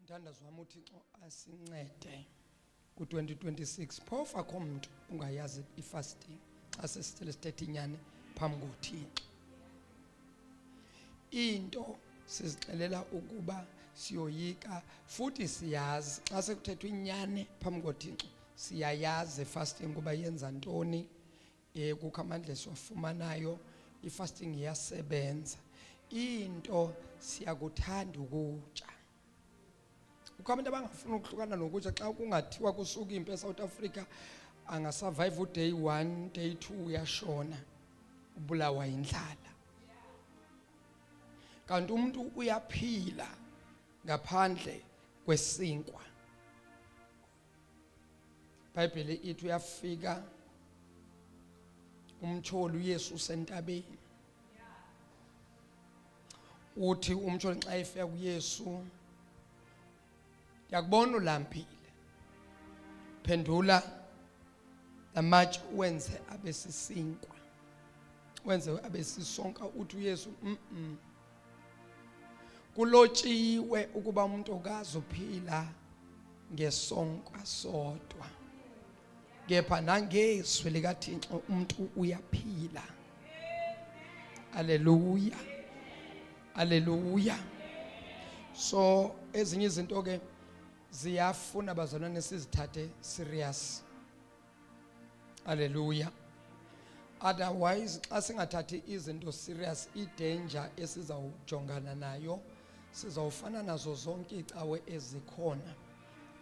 Mthandazo wami uThixo asincede ku2026 phofa khomuntu ungayazi ifasting xa sesicela sithethe inyani phambi koThixo. Into sizixelela ukuba siyoyika futhi siyazi xa sekuthethwa inyani phambi koThixo siyayazi fasting kuba yenza ntoni. Kukho amandla esiwafumanayo, ifasting iyasebenza. Into siyakuthanda ukutya. Kukho abantu abangafuni ukuhlukana nokutya xa kungathiwa kusuka impi eSouth Africa angasurvive day 1 day 2 uyashona ubulawa indlala. Kanti umuntu uyaphila ngaphandle kwesinkwa. iBhayibheli ithi uyafika umtsholi uYesu sentabeni. Uthi umtsholi xa efika kuYesu, yakubona ulambile, phendula lamatshe wenze abesisinkwa, wenze abesisonka. Uthi uYesu kulotshiwe ukuba umuntu akazuphila ngesonka sodwa, kepha nangezwi likaThixo umuntu uyaphila. Haleluya, haleluya. So ezinye izinto ke ziyafuna bazalwane sizithathe serious. Haleluya. Otherwise xa singathathi izinto serious, i-danger esizawujongana nayo sizawufana nazo zonke icawe ezikhona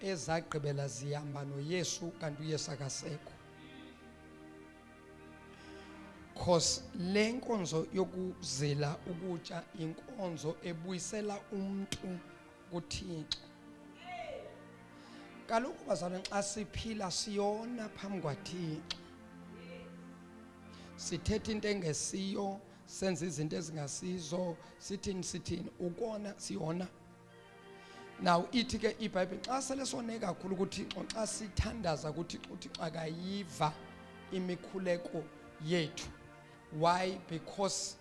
ezagqibela zihamba noYesu kanti uYesu akasekho. Because le nkonzo yokuzila ukutya inkonzo ebuyisela umuntu kuThixo. Kaloku bazalwane xa siphila siyona phambi kwaThixo, sithetha into engesiyo, senza izinto ezingasizo, sithini ukona siyona. Now ithi ke iBhayibheli xa sele sone kakhulu kuThixo, xa sithandaza kuThixo, uThixo akayiva imikhuleko yethu. Why? Because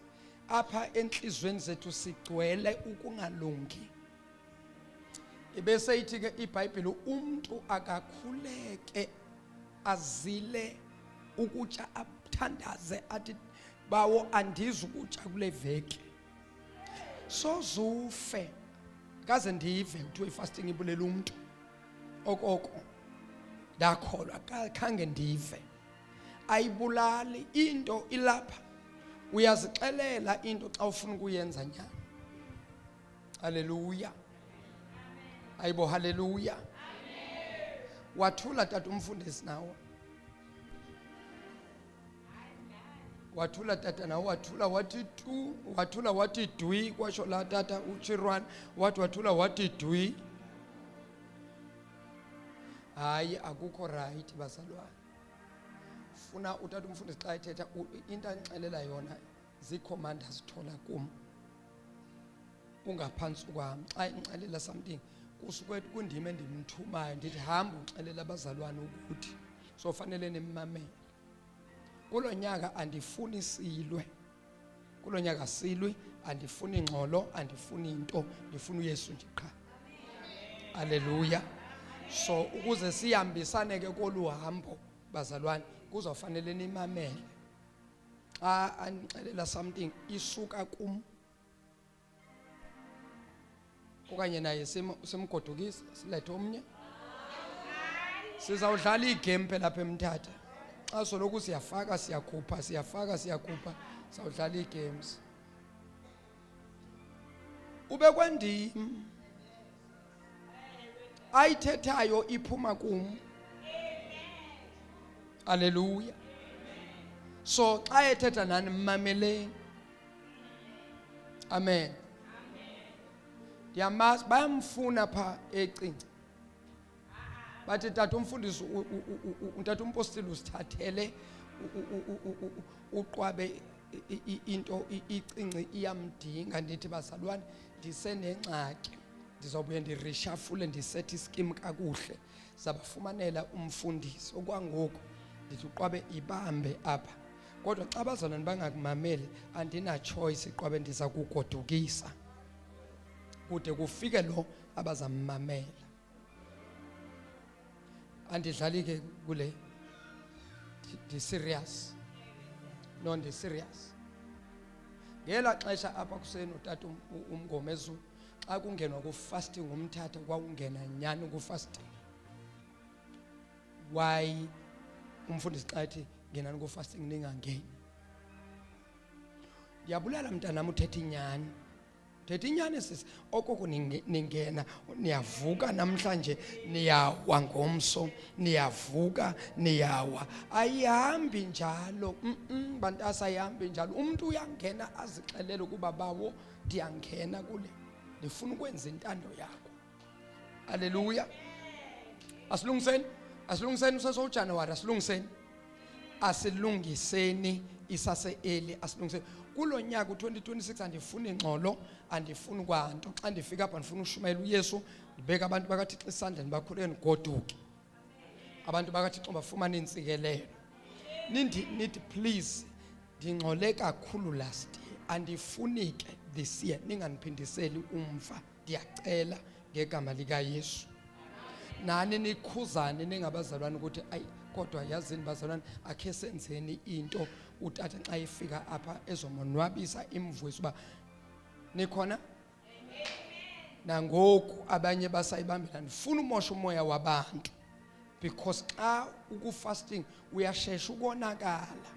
apha enhlizweni zethu sigcwele ukungalungi. Ibese ithi ke iBhayibheli umuntu akakhuleke azile ukutya athandaze athi bawo andizi ukutya kule veki sozufe kaze ndive kuthiwa ifasting ibulela umuntu okoko ndakholwa khange ndive. Ayibulali into ilapha, uyazixelela into xa ufuna ukuyenza nyani. Haleluya, ayibo haleluya. Wathula tata umfundisi nawo, wathula tata nawo, wathula wathi tu, wathula wathi dwi, kwasho la tata uChirwana wathi wathula wathi dwi. Hayi akukho right bazalwane. Funa utata umfundisi xa ethetha into anixelela yona ziikhomanda zithola kum, ungaphansi kwam. Xa inixelela something kusuke kundima endimthumayo ndithi hamba uxelela abazalwane ukuthi so fanele nimmamele. Kulo nyaka andifuni silwe, kulo nyaka silwi, andifuni ingxolo, andifuni into, ndifuna uYesu nje qha. Haleluya. So ukuze sihambisane ke koluhambo bazalwane kuzofanele nimamele. Xa anixelela something isuka kum okanye naye simgodukisa silethe omnye, sizawudlala igame phela lapha eMthatha. Xa soloku siyafaka siyakhupha, siyafaka siyakhupha, sawudlala iigames. Ube kwendim ayithethayo iphuma kum. Haleluya. So xa ethetha nani mmameleni. Amen. Ndiyamazi bayamfuna pha ecinci, bathi tata umfundisi utata umpostile usithathele uqwabe into icinci iyamdinga. Ndithi bazalwane ndisenengxaki, ndizawubuye ndirishafule ndisethe iskim kakuhle zabafumanela umfundisi. Okwangoku ndithi uqwabe ibambe apha, kodwa xa bazalwane bangakumameli andina choice. Iqwabe ndiza kugodukisa kude kufike lo abazammamela. Andidlali ke kule, ndi-serious. No, ndi-serious. Ngela xesha apha kusenotata uMngomezulu, xa kungenwa ku-fasting umthatha kwakungena nyani ku-fasting. Why umfundisi xa ethi ngenani ku-fasting ningangeni? Ndiyabulala mntanam uthetha inyani. Uthetha inyani sisi, okoko ningena, niyavuka namhlanje, niyawa ngomso, niyavuka, niyawa. Ayihambi njalo, bantasa ayihambi njalo. Umuntu uyangena azixelele ukuba bawo ndiyangena kule, ndifuna ukwenza intando yakho. Haleluya. Asilungiseni usesoJanuwari, asilungiseni isase-early, asilungiseni. Kulo nyaka u-2026 andifuni ingxolo, andifuni kwanto. Xa ndifika apha ndifuna ushumayela uYesu, ndibeke abantu bakaThixo esandleni bakhuleke ngoduke. Abantu bakaThixo bafumane intsikelelo. Nithi please, ndingxole kakhulu last year, andifuni ke this year ninganiphindiseli umva, ndiyacela ngegama likaYesu. Nani nikhuzane ningabazalwane ukuthi ayi kodwa yazini bazalwane, akhe senzeni into utata xa efika apha ezomonwabisa imvuyisa uba nikhona. Nangoku abanye basayibambela, ndifuna umosha umoya wabantu, because xa ukufasting uyashesha ukonakala.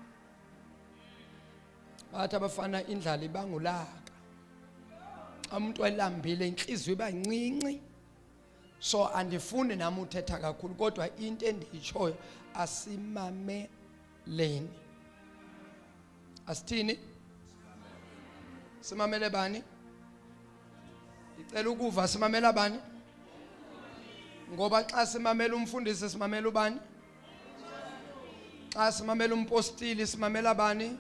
Bathi abafana indlala ibangulaka, xa umuntu elambile inhliziyo iba ncinci. So andifuni nami uthetha kakhulu, kodwa into endiyitshoyo asimameleni. Asithini? Simamele bani? Icela ukuva, simamela bani? Ngoba xa simamela umfundisi simamela ubani? Xa simamela umpostili simamela bani?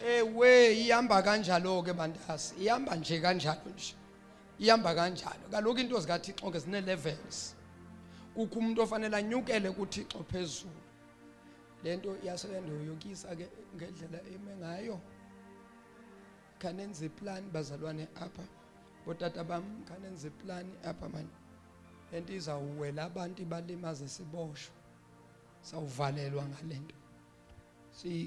Ewe, ihamba kanjalo ke bantasi, ihamba nje kanjalo nje. Ihamba kanjalo. Kaloku into zikaThixo ke zine-levels. Kukho umuntu ofanele anyukele kuThixo phezulu. Lento yasendoyokisa ke ngendlela eme ngayo. Khanenze plan bazalwane apha. Botata bam khanenze plan apha man. Lento izawuwela abantu ibalimaze siboshwe. Sawuvalelwa ngalento.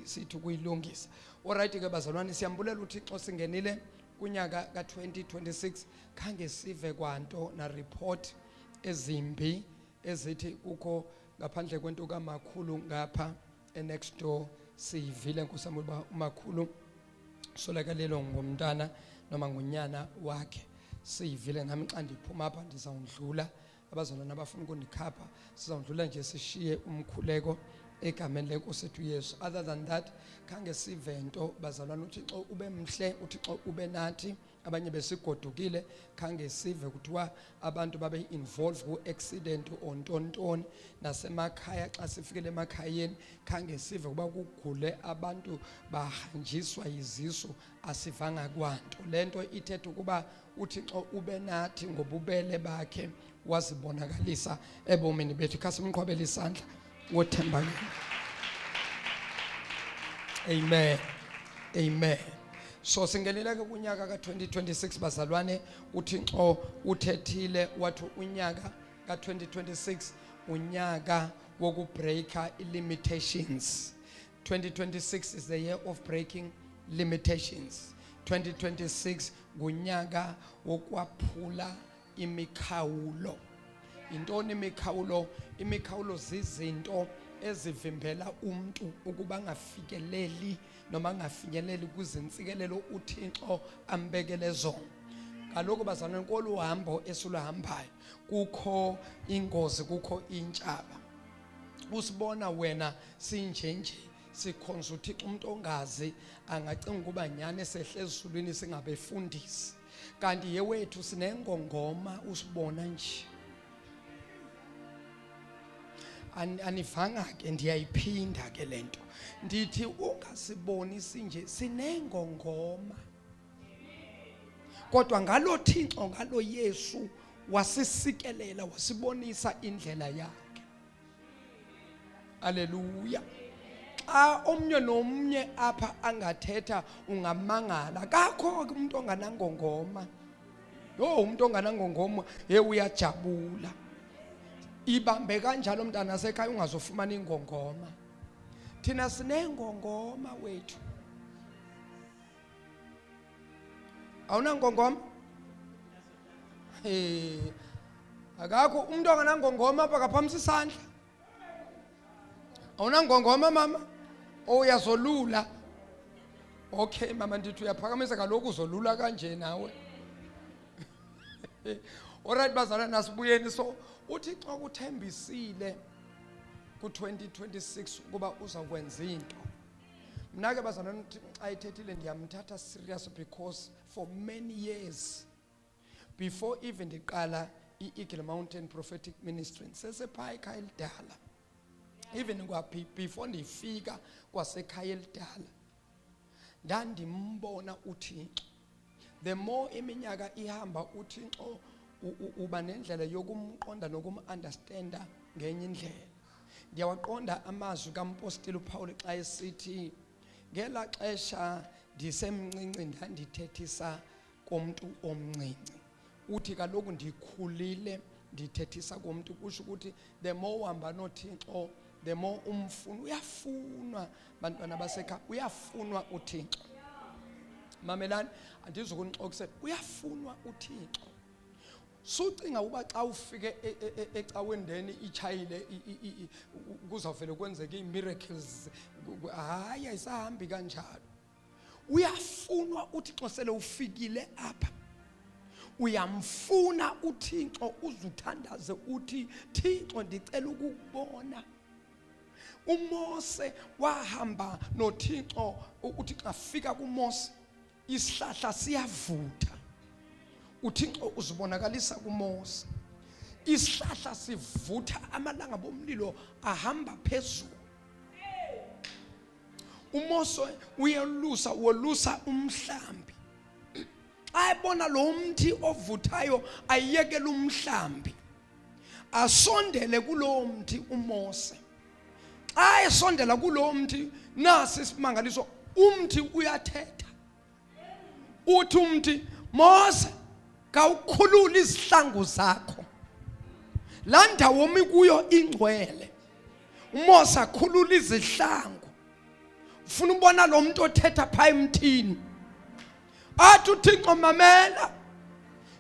Sithi kuyilungisa. Alright ke bazalwane, siyambulela uThixo singenile kunyaka ka-2026 khange sive kwanto na report ezimbi ezithi kukho ngaphandle kwento kamakhulu ngapha next door. Sivile nkusamula ba umakhulu solekelelo ngomntana noma ngonyana wakhe. Sivile nami xa ndiphuma apha ndizawundlula, abazalwane abafuna ukundikhapha sizawundlula nje sishiye umkhuleko egameni lenkosi ethu Yesu. Other than that, khange sive nto bazalwane. uThixo ube mhle, uThixo ube nathi. Abanye besigodukile, khange sive kuthiwa abantu babe involved ku-accident ontontoni nasemakhaya. Xa sifikele emakhayeni khange sive kuba kugule abantu bahanjiswa izisu, asivanga kwanto. Lento ithetha ukuba uThixo ube nathi ngobubele bakhe wazibonakalisa ebomini bethu. Khasimqhwabele isandla wothembakele. Amen. Amen. So singenile ke kunyaka ka-2026 bazalwane. uThixo uthethile wathi unyaka ka-2026 unyaka wokubreaka limitations. 2026 is the year of breaking limitations. 2026 ngunyaka wokwaphula imikhawulo. Intoni imikhawulo? Imikhawulo zizinto ezivimbela umuntu ukuba angafikeleli noma angafinyeleli kuzintsikelelo uThixo ambekele zona. Kaloku bazalwane, koluhambo esiluhambayo kukho ingozi, kukho intshaba. Usibona wena sinjenje sikhonza uThixo, umuntu ongazi angacinga ukuba nyani esehle ezulwini singabefundisi, kanti yewethu sinengongoma usibona nje. Anivanga ke, ndiyayiphinda ke lento ndithi ungasiboni sinje sinengongoma, kodwa ngalo Thixo ngalo Yesu wasisikelela wasibonisa indlela yakhe. Haleluya. Xa omnye nomnye apha angathetha ungamangala, kakho umuntu onganangongoma. umuntu onganangongoma uyajabula. Ibambe kanjalo mntana sekhaya ungazofumana ingongoma. Thina sinengongoma wethu. Awunangongoma? Akakho umuntu onganangongoma apha kaphamsi isandla. Awunangongoma mama? Uyazolula. Okay mama ndithi uyaphakamisa kaloku uzolula kanje nawe. Alright bazalwane nasibuyeni. So uthi xa kuthembisile ku-2026 ukuba uzakwenza into. Mna ke bazalwane xa ithethile ndiyamthatha serious because for many years before even ndiqala i-Eagle Mountain Prophetic Ministry sesephaa ekhaya elidala. Even before ndifika kwasekhaya elidala ndandimbona uThixo. The more iminyaka ihamba uThixo uba nendlela yokumqonda nokumunderstanda ngenye indlela. Ndiyawaqonda amazwi kaMpostile uPaul xa esithi ngela xesha ndisemncinci ndandithethisa komuntu omncinci. Uthi kaloku ndikhulile ndithethisa komuntu kusho ukuthi the more uhamba noThixo the more umfuna uyafunwa bantwana basekhaya uyafunwa uThixo. Mamelani andizokunixokisela uyafunwa uThixo. Sucinga uba xa ufike ecawendeni ichayile kuzawuvele kwenzeke imiracles. Hayi ayisahambi kanjalo. Uyafunwa uThixo sele ufikile apha. Uyamfuna uThixo uzuthandaze uthi Thixo ndicela ukukubona. uMose wahamba noThixo uthi afika kuMose isihlahla siyavutha. uThixo uzibonakalisa kuMose. Isihlahla sivutha amalanga bomlilo ahamba phezulu. uMose wolusa umhlambi. Ayibona lo mthi ovuthayo ayekela umhlambi. Asondele kulo mthi uMose. Ayesondela kulo mthi nasi isimangaliso umthi uyathetha. Uthi umthi Mose kawukhulula izihlangu zakho. La ndawo mikuyo ingcwele. uMose akhulula izihlangu. Ufuna ubona lo muntu othetha pha emthini. Athi uThixo mamela.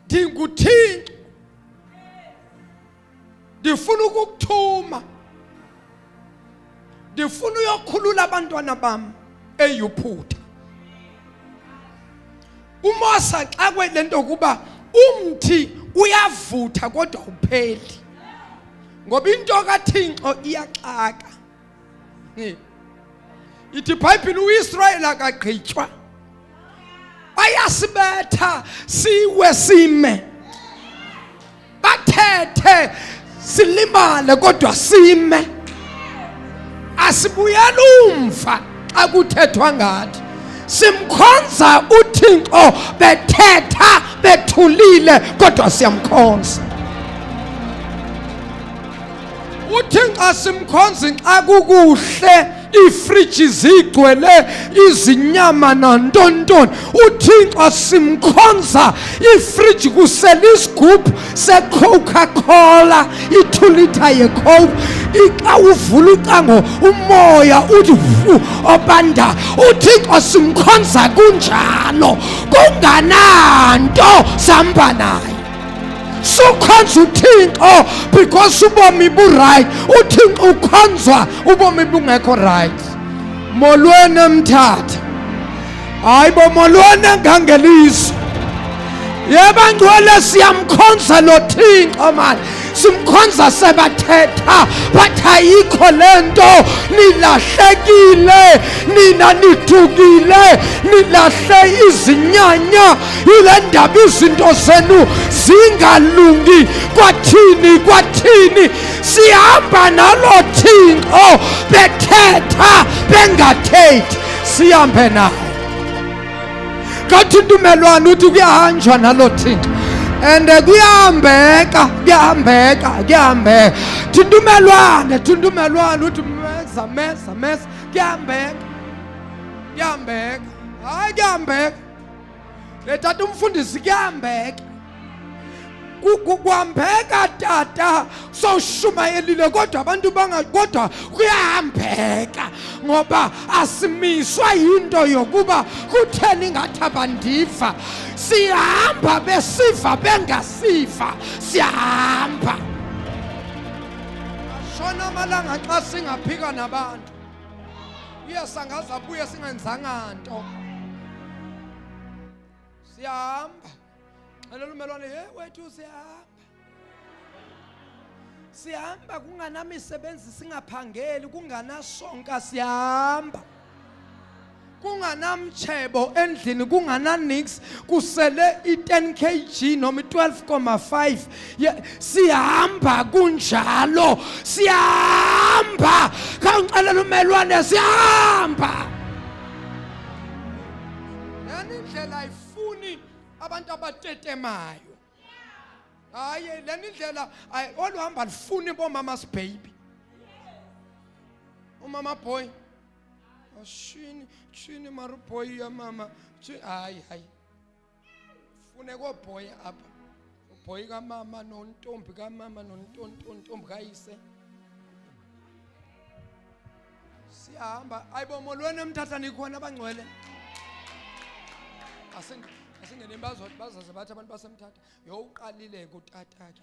NdinguThixo. Ndifuna ukukuthuma. Ndifuna uyokhulula abantwana bami eYuphutha. uMose xa kwelento kuba umthi uyavutha kodwa upheli. Ngoba into kaThixo iyaxaka. Ithi iBhayibhile uIsrayeli akagqitywa. Bayasibetha siwe sime. Bathethe silimale kodwa sime. Asibuyela umva xa kuthethwa ngathi. Simkhonza uThixo bethetha bethulile kodwa siyamkhonza. uThixo simkhonza xa kukuhle ifriji zigcwele izinyama nantontoni. uThixo simkhonza ifriji kusela isigubhu seCoca-Cola 2 liter yeCoke. Xa uvula ucango umoya uthi obanda. uThixo simkhonza kunjalo kungananto sihamba naye. Sukhonza uThixo because ubomi bu-right. uThixo ukhonzwa ubomi bungekho right. Molweni emthatha. Hayibo molweni engangelizwe. Yebangcwele siyamkhonza lo Thixo manje. Simkhonza sebathetha bathi ayikho lento nilahlekile nina nidukile nilahle izinyanya ile ndaba izinto zenu zingalungi kwathini sihamba nalo Thixo bethetha bengathethi sihambe naye. Kathi ntumelwane uthi kuyahanjwa nalo Thixo and kuyahambeka. Thintumelwane uthi meza kuyahambeka. Hayi kuyahambeka. Lethatha umfundisi kuyahambeka. kuhambeka tata sowushumayelile kodwa abantu kodwa kuyahambeka ngoba asimiswa yinto yokuba kutheni ngathi abandiva. Siyahamba besiva bengasiva, siyahamba. Shona amalanga xa singaphika nabantu uyasangaza abuye singenzanga nto, siyahamba. Xelela umelwane, wethu siyahamba kunganamisebenzi, singaphangeli, kunganasonka, siyahamba. Kunganamtshebo endlini, kungananix, kusele i-10 kg noma i-12.5, siyahamba kunjalo, siyahamba. Khawuxelela umelwane, siyahamba. Yani indlela ayifuni abantu abatetemayo. Hayi, leni indlela oluhamba alifuni bomama's baby. Umama boy, shini maru boy ya mama. Hayi. Fune ko boy apha. Boy ka mama nontombi ka mama nontombi kayise. Siyahamba. Ayibo molweni emthatha nikhona abangcwele. Asingene bazaze bathi abantu basemthatha yowuqalile kutata ke.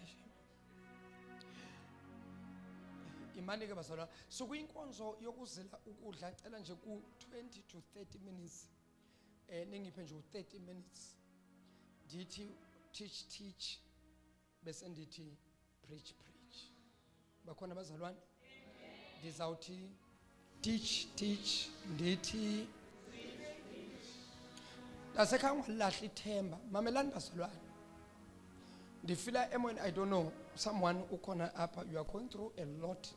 Imani ke bazalwa sokuyinkonzo yokuzila ukudla ngicela nje ku 20 to 30 minutes ningiphe nje u30 minutes ndithi teach bese ndithi preach. Bakhona bazalwane ndizawuthi teach ndithi asekhanga lahla ithemba. Mamelani bazalwane, ndifila emoyeni, I don't know, someone ukhona apha, you are going through a lot.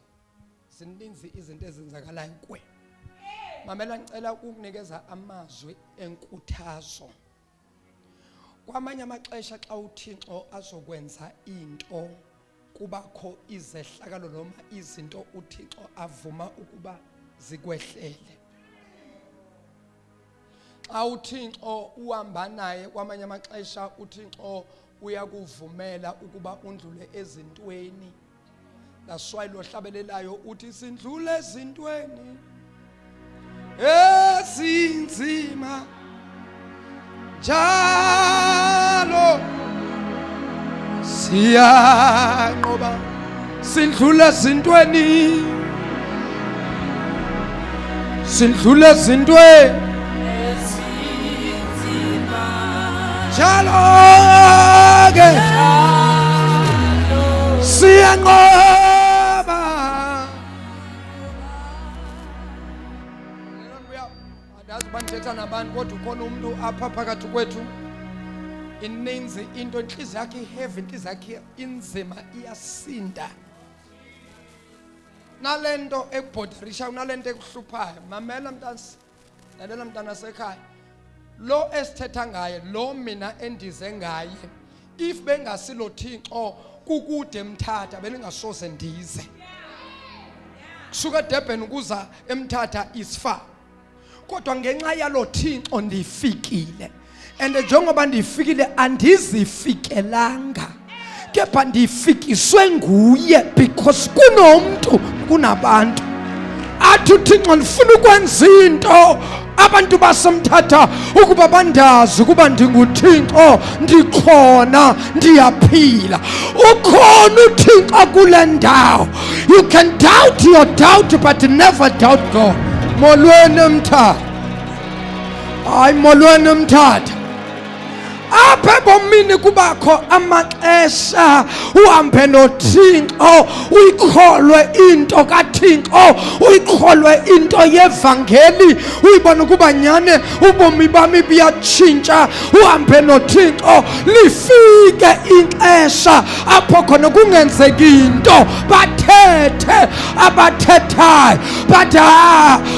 Zininzi izinto ezenzakalayo kuwe. Mamela ngicela ukukunikeza amazwi enkuthazo. Kwamanye amaxesha xa uThixo azokwenza into kubakho izehlakalo noma izinto uThixo avuma ukuba zikwehlele. Xa uThixo uhamba naye kwamanye amaxesha uThixo uyakuvumela ukuba undlule ezintweni. That's why lo hlabelelayo uthi sindlule ezintweni ezinzima njalo siyanqoba, sindlule ezintweni, sindlule ezintweni njalo ke siyanqoba. Andazi bandithetha nabantu kodwa ukhona umuntu apha phakathi kwethu ininzi into, inhliziyo yakhe iheavy, inhliziyo yakhe inzima, iyasinda. Nalento ekubhoderisha, nalento ekuhluphayo. Mamela mntasi, lalela mntana sekhaya. Lo esithetha ngaye, lo mina endize ngaye, if bengasilo Thixo kukude emthatha beningasoze ndize. Kusuka eDurban ukuza emthatha isfa. Kodwa ngenxa yalo Thixo ndifikile. And njengoba ndifikile andizifikelanga, kepha ndifikiswe nguye because kunomuntu kunabantu. Athi uThixo ndifuna ukwenza into abantu basemthatha ukuba bandazi ukuba ndinguThixo, ndikhona, ndiyaphila. Ukhona uThixo kule ndawo. You can doubt your doubt but never doubt God. Molweni emthatha. Hayi molweni emthatha. Apha ebomini kubakho amaxesha uhambe noThixo, uyikholwe into kaThixo, uyikholwe into yevangeli, uyibona ukuba nyane ubomi bami buyatshintsha. Uhambe noThixo, lifike ixesha apho khona kungenzeki into, bathethe abathethayo, but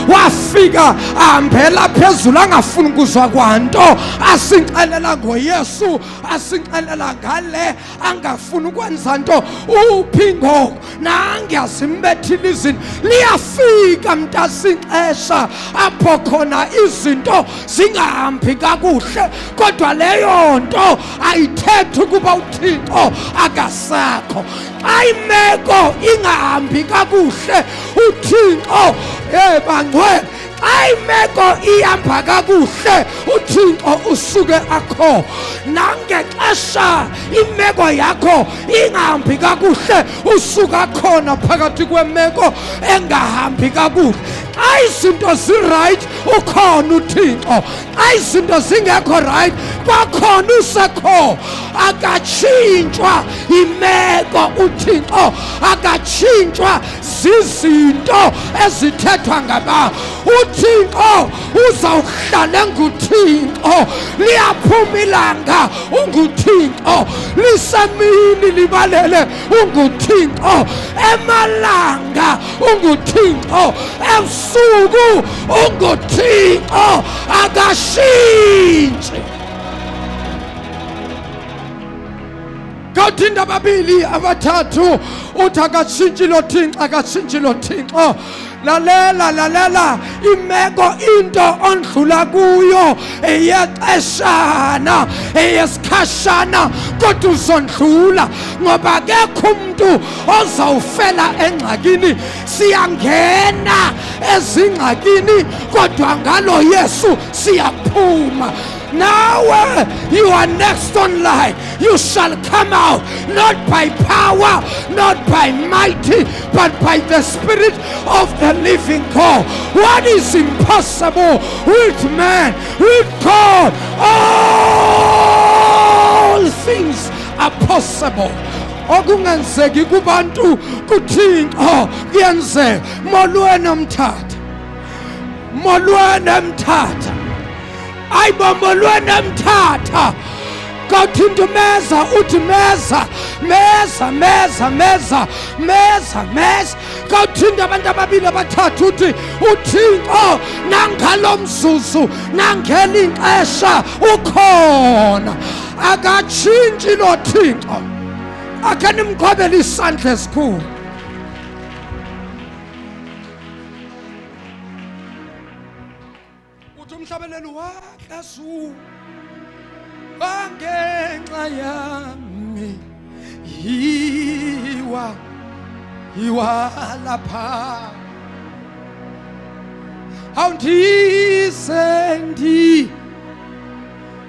wafika ahambela phezulu angafuni ukuzwa kwanto, asixelela Yesu, asixelela ngale angafuni ukwenza nto. Uphi ngoku nange asimbethile izinto. Liyafika mntasinxesha apho khona izinto zingahambi kakuhle, kodwa leyo nto ayithethi ukuba uThixo akasakho. Xa imeko ingahambi kakuhle, uThixo bangcwele, xa imeko ihamba kakuhle, uThixo usuke akho. Nangexesha imeko yakho ingahambi kakuhle, usuka khona phakathi kwemeko engahambi kakuhle. Xa izinto zirayithi, ukhona uThixo. Xa izinto zingekho rayithi, kwakhona usekho. Akatshintshwa imeko uThixo, akatshintshwa zizinto ezithethwa ngabantu. uThixo uzawuhlala enguThixo. Liyaphuma ilanga, unguThixo. Lisemini libalele, unguThixo. Emalanga, unguThixo. Ebusuku, unguThixo. Akashintshi. Kawuthinda ababili abathathu uthi akashintshi lo Thixo, akashintshi lo Thixo. Lalela imeko into ondlula kuyo eyexeshana, eyesikhashana, kodwa uzondlula ngoba akekho umuntu ozawufela engxakini. Siyangena ezingxakini kodwa ngalo Yesu siyaphuma. Now you are next online. You shall come out not by power, not by mighty, but by the Spirit of the living God. What is impossible with man, with God, all things are possible. Okungenzeki kubantu kuThixo kuyenzeka. Molweni mthatha, molweni mthatha. Ayibombolweni mthatha. Kawuthinta meza, uthi meza, meza, meza, meza, meza, meza. Kawuthinta abantu ababili abathathu uthi uThixo nangalo mzuzu, nangeli ixesha ukhona. Akatshintshi lo Thixo. Akhe nimqhobele isandla esikhulu. Umhlabelelo wakazu wangenxa yami yiwa lapha awundisendi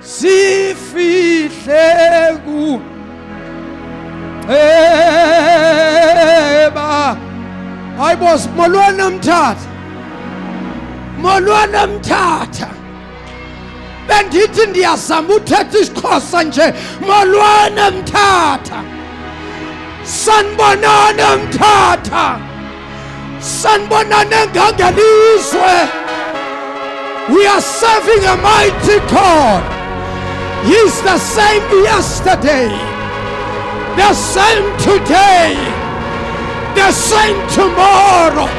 sifihle ku hayibo molweni mthatha, molweni mthatha. Bendithi ndiyazama uthetha isiXhosa nje. Molweni mthatha, sanibonani mthatha, sanibonani ngangelizwe. We are serving a mighty God. He's the same yesterday, the same today, the same tomorrow.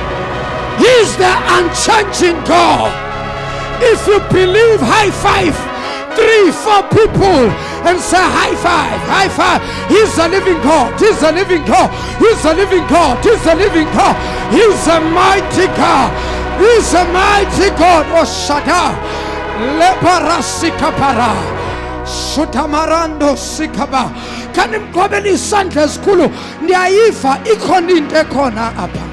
He's the unchanging God. If you believe, high five 3-4 people and say high five, high five. He's a living God. He's a living God. He's a living God. He's a living God. He's a mighty God. He's a mighty God. Oh, Shada. Leparasikapara. Shutamarando sikaba. Kanimkobeli isandla esikhulu. Ndiyayiva ikhona into ekhona apha.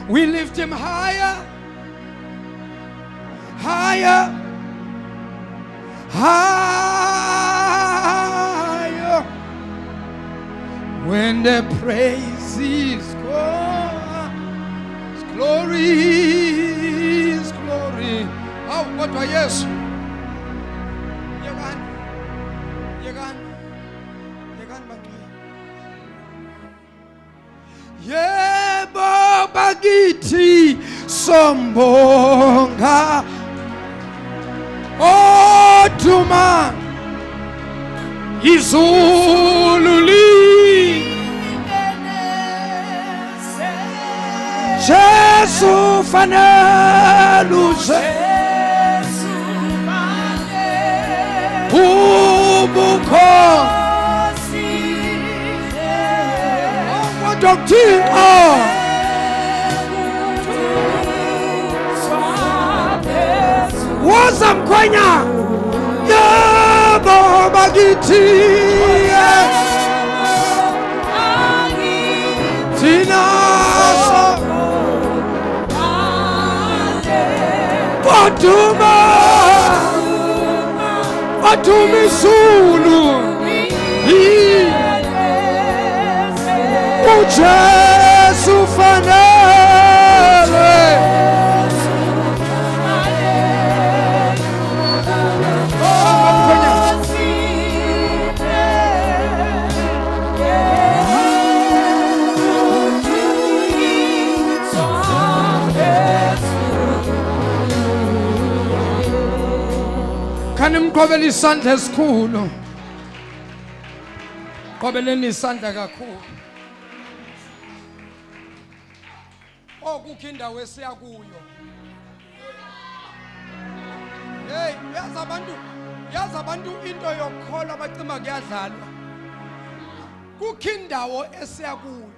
We lift him higher, higher, higher. When the praises go, his glory, his glory. Oh, what was yes? Yebo bakithi sombonga oduma izulu Jesu fanele ubukhosi kodwa kuthixo woza mkhwenya yebo bakithi thina Fatuma Izulu uJesu fanele Khani mqobela isandla esikhulu. Qobeleni isandla kakhulu. Kukho indawo esiya kuyo. Hey, yazi abantu into yokukholwa bacima kuyadlalwa. Kukho indawo esiya kuyo.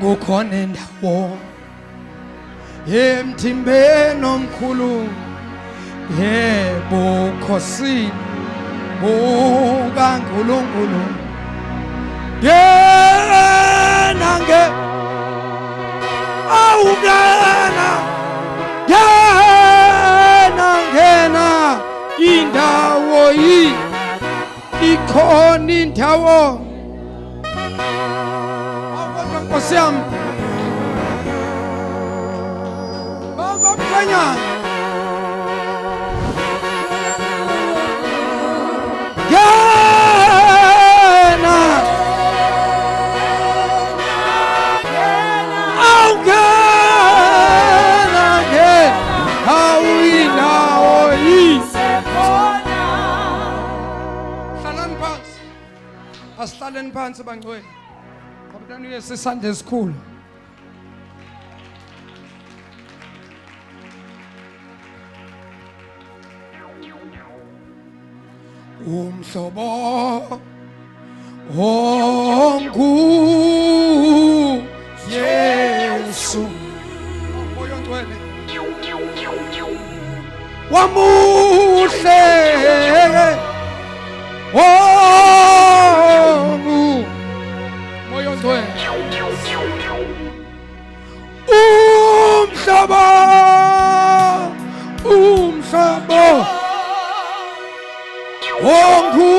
Kukhona indawo emthimbeni omkhulu yebo khosini bukaNkulunkulu yena ngena indawo ikhona indawo Nkosi yami Baba mkhanya Asihlaleni phansi bangcwele. Qobelani uYesu isandla esikhulu. Umhlobo ongu Yesu moyo ngcwele wamuhle moyo ngcwele umhlobo ongu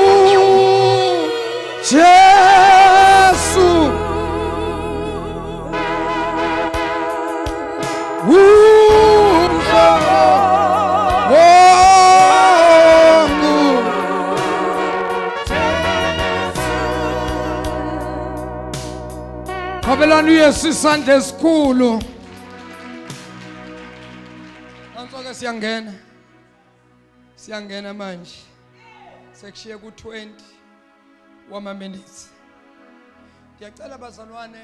Jesu Qobelani uYesu isandla esikhulu. Nansoke siyangena manje. Sekushiye ku20 wama minutes. Ngiyacela bazalwane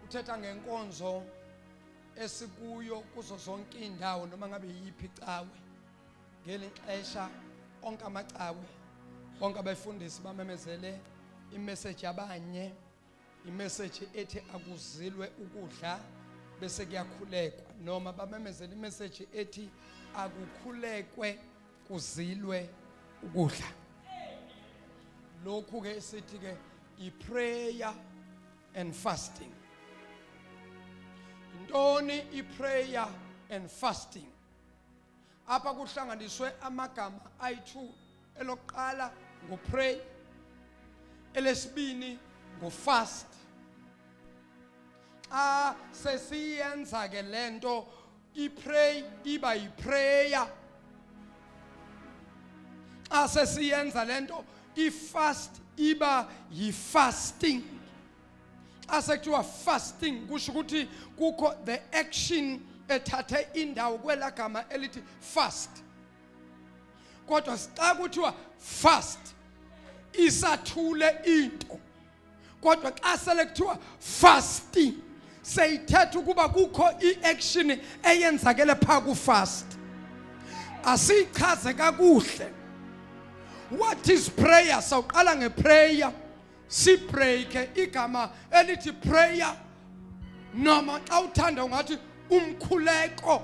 uthetha ngenkonzo esikuyo kuzo zonke indawo noma ngabe yiphi icawe. Ngelixesha onke amacawe bonke abafundisi bamemezele imessage yabanye imessage ethi akuzilwe ukudla bese kuyakhulekwa noma bamemezele imessage ethi akukhulekwe kuzilwe ukudla. Lokhu ke sithi ke i-prayer and fasting. Intoni i-prayer and fasting? Apha kuhlanganiswe amagama ayi2 elokuqala ngo-pray elesibini ngo-fast. Sesiyenza ke lento i-pray iba yi-prayer. Sesiyenza lento i-fast iba yi-fasting. Sekuthiwa fasting kusho ukuthi kukho the action ethathe indawo kwelagama elithi fast. Kodwa xa kuthiwa fast isathule into. Kodwa xa selekuthiwa fasting seyithetha ukuba kukho i-action eyenzakele pha ku-fast. Asichaze kakuhle What is prayer? Sawuqala ngeprayer. Si pray ke igama elithi prayer noma xa uthanda ungathi umkhuleko,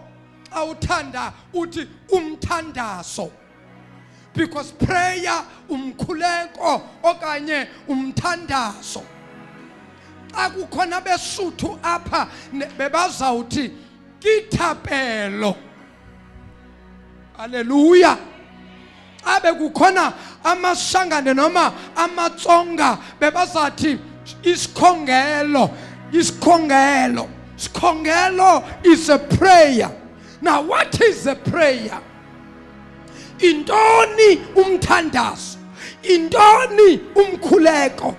xa uthanda uthi umthandazo. Because prayer umkhuleko okanye umthandazo. Xa kukhona beSuthu apha bebazawuthi kithapelo. Hallelujah. Xa bekukhona amashangane noma amatsonga bebazathi isikhongelo. Isikhongelo. Isikhongelo is a prayer. Now what is a prayer? Intoni umthandazo? Intoni umkhuleko?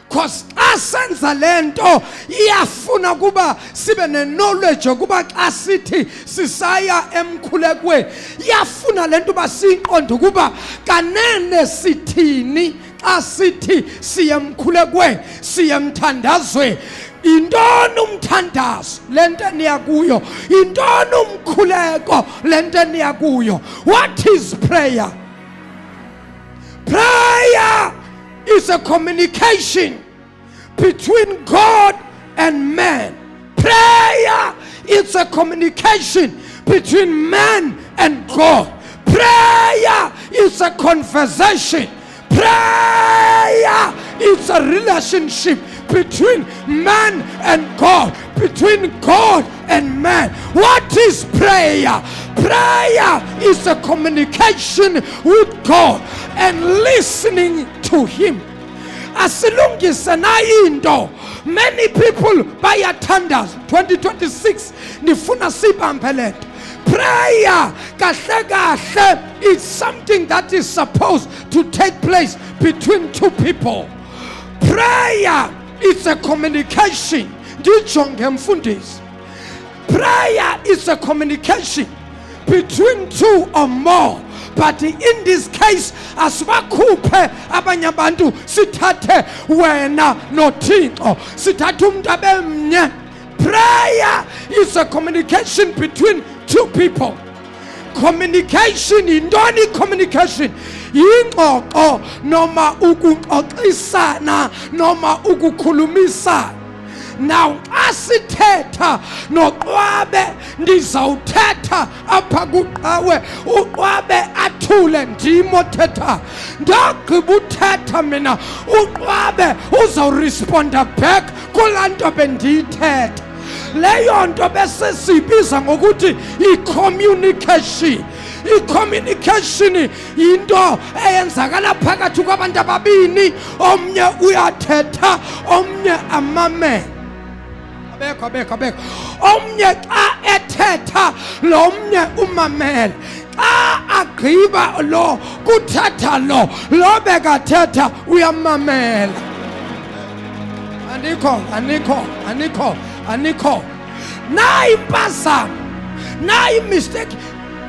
Because xa senza lento iyafuna kuba sibe ne-knowledge yokuba xa sithi sisaya emkhulekweni iyafuna lento uba siyiqonde ukuba kanene sithini xa sithi siye emkhulekweni, siye emthandazweni. Intoni umthandazo? Lento eniya kuyo. Intoni umkhuleko? Lento eniya kuyo. What is prayer? Prayer is a communication between God and man. Prayer is a communication between man and God. Prayer is a conversation. Prayer is a relationship between man and God, between God and man. What is prayer? Prayer is a communication with God and listening to Him. Asilungise na into. Many people bayathandaza 2026 nifuna sibambe lento. Prayer kahle kahle is something that is supposed to take place between two people. Prayer is a communication. Ndijonge mfundisi. Prayer is a communication between two or more. But in this case, asibakhuphe abanye abantu sithathe wena noThixo, sithathe umuntu abemnye. Prayer is a communication between two people. Communication, intoni communication? Yingxoxo noma ukuxoxisana noma ukukhulumisa. Now asithetha noQwabe ndizawuthetha apha kuqhawe, uQwabe athule ndimo thetha. Ndagqiba uthetha mina, uQwabe uzawuresponda back kulanto bendiyithetha. Leyo nto bese sibiza ngokuthi i-communication. I-communication into eyenzakala phakathi kwabantu ababini, omnye uyathetha, omnye amamele. Abekho. Omnye xa ethetha, lo omnye umamele. Xa agqiba lo kuthetha lo bekathetha uyamamela. Anikho. Na impazamo, na imistake.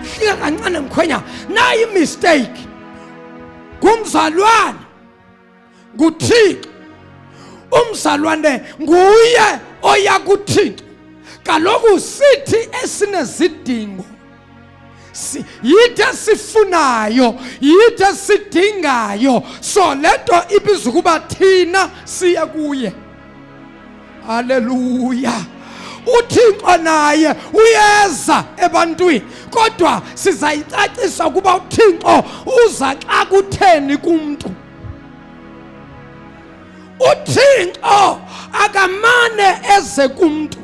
Hlika kancane mkhwenya, na imistake. Kumzalwane nguThixo. Umzalwane nguye oya kuThixo. Kaloku sithi esinezidingo, yithe sifunayo, yithe sidingayo, so lento ibizwa ukuba thina siya kuye. Hallelujah. uThixo naye uyeza ebantwini, kodwa sizayicacisa ukuba uThixo uza xa kutheni kumuntu. uThixo akamane eze kumuntu.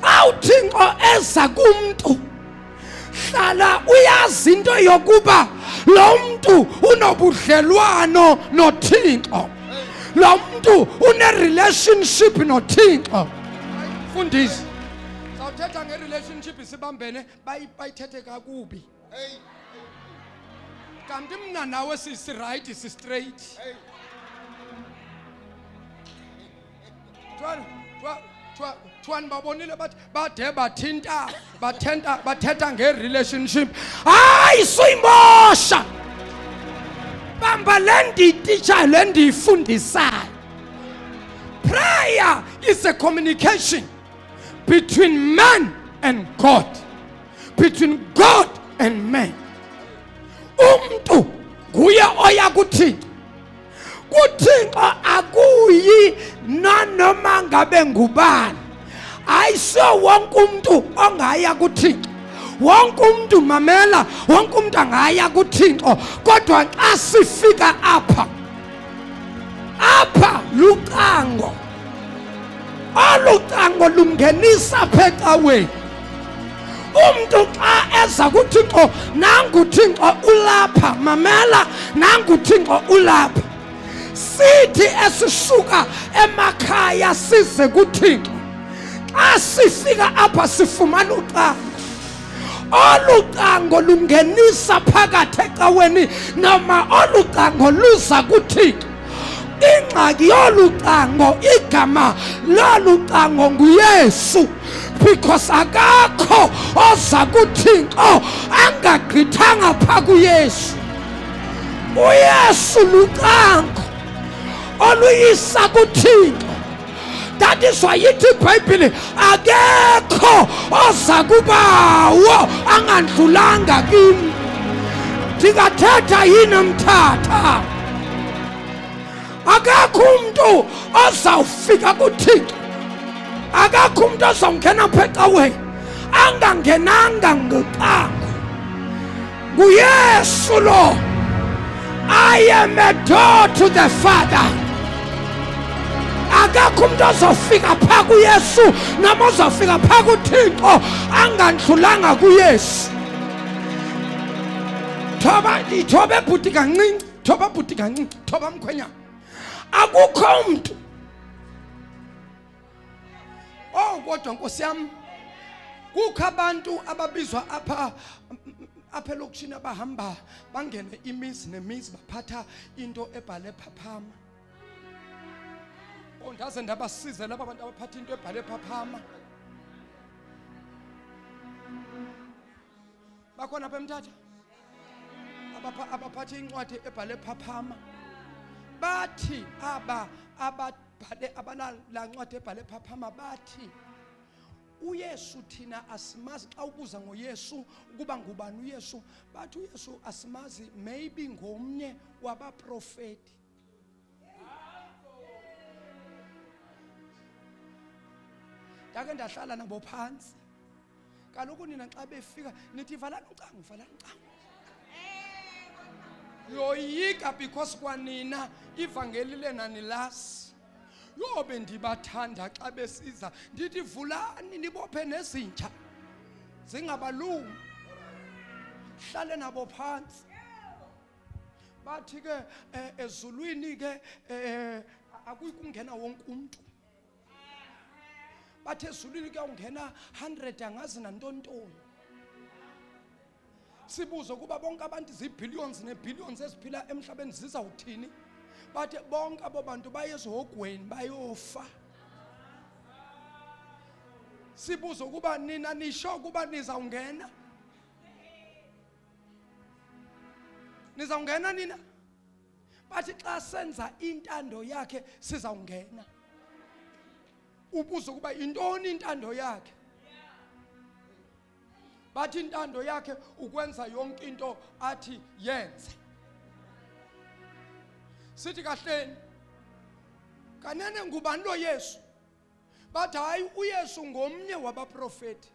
Xa uThixo eza kumuntu, hlala uyazi into yokuba lo muntu unobudlelwano noThixo. Lo muntu une-relationship noThixo. Fundisi, sawuthetha nge-relationship sibambene bayithethe kakubi. Kanti mna nawe sisi-right si-straight. Twani babonile bade bathetha nge-relationship. Hayi suyimosha. Bamba lendititsha lendifundisayo. Prayer is a communication between man and God, between God and man. Umuntu nguye oya kuThixo. KuThixo akuyi nanoma ngabe ngubani. Ayisiyo wonke umuntu ongaya kuThixo. Wonke umuntu mamela, wonke umuntu angaya kuThixo, kodwa xa sifika apha lucango. Olucango lungenisa apha ecaweni. Umuntu xa eza kuThixo, nangu uThixo ulapha, mamela, nangu uThixo ulapha. Sithi esisuka emakhaya size kuThixo, xa sifika apha sifumana ucango. Olucango lungenisa phakathi ecaweni, noma olucango luza kuThixo. Ingxaki yolucango, igama lolucango nguYesu, because akakho oza kuThixo angagqithanga phaa kuYesu. uYesu lucango oluyisa kuThixo. That is why ithi iBhayibhile akekho oza kubawo angandlulanga kimi. Ndingathetha yini mthatha? Akekho umuntu ozawufika kuThixo, akekho umuntu ozawungena apha ecaweni angangenanga ngocango. nguYesu lo. I am a door to the Father. Akekho umuntu ozofika phaa kuYesu noma ozofika phaa kuThixo angandlulanga kuYesu. Thoba bhuti kancinci, thoba bhuti kancinci, thoba mkhwenyana. Akukho umuntu. Kodwa Nkosi yami, kukho abantu ababizwa apha elokishini abahamba bangene imizi nemizi baphatha into ebhale phaphama. Ndaze ndabasiza laba bantu abaphatha into ebhale phaphama. Bakhona apha emthatha abaphatha incwadi ebhale phaphama. Bathi ababhale abalala ncwadi ebhale phaphama bathi uYesu thina asimazi. Xa ubuza ngoYesu ukuba ngubani uYesu, bathi uYesu asimazi, maybe ngomnye wabaprofeti. Ndake ndahlala nabo phansi. Kaloku nina xa befika nithi valani ucango, valani ucango. Yoyika because kwanina ivangeli lena nilasi. Yobe ndibathanda xa besiza ndithi vulani nibophe nezinja zingabalungu, hlale nabo phansi. Bathi ke ezulwini ke akuyikungena wonke umuntu. Bathe ezulwini ke ungena 100 angazi nantontoni. Sibuzo kuba bonke abantu zibillions nebillions eziphila emhlabeni zizawuthini? Bathe bonke abo bantu bayezihogweni bayofa. Sibuzo kuba nina nisho kuba nizawungena? Nizawungena nina? Bathi xa senza intando yakhe sizawungena. Ubuzo kuba intoni intando yakhe? Bathi intando yakhe ukwenza yonke into athi yenze. Sithi kahleni kanene ngubani lo Yesu? Bathi hayi uYesu ngomnye wabaprofeti,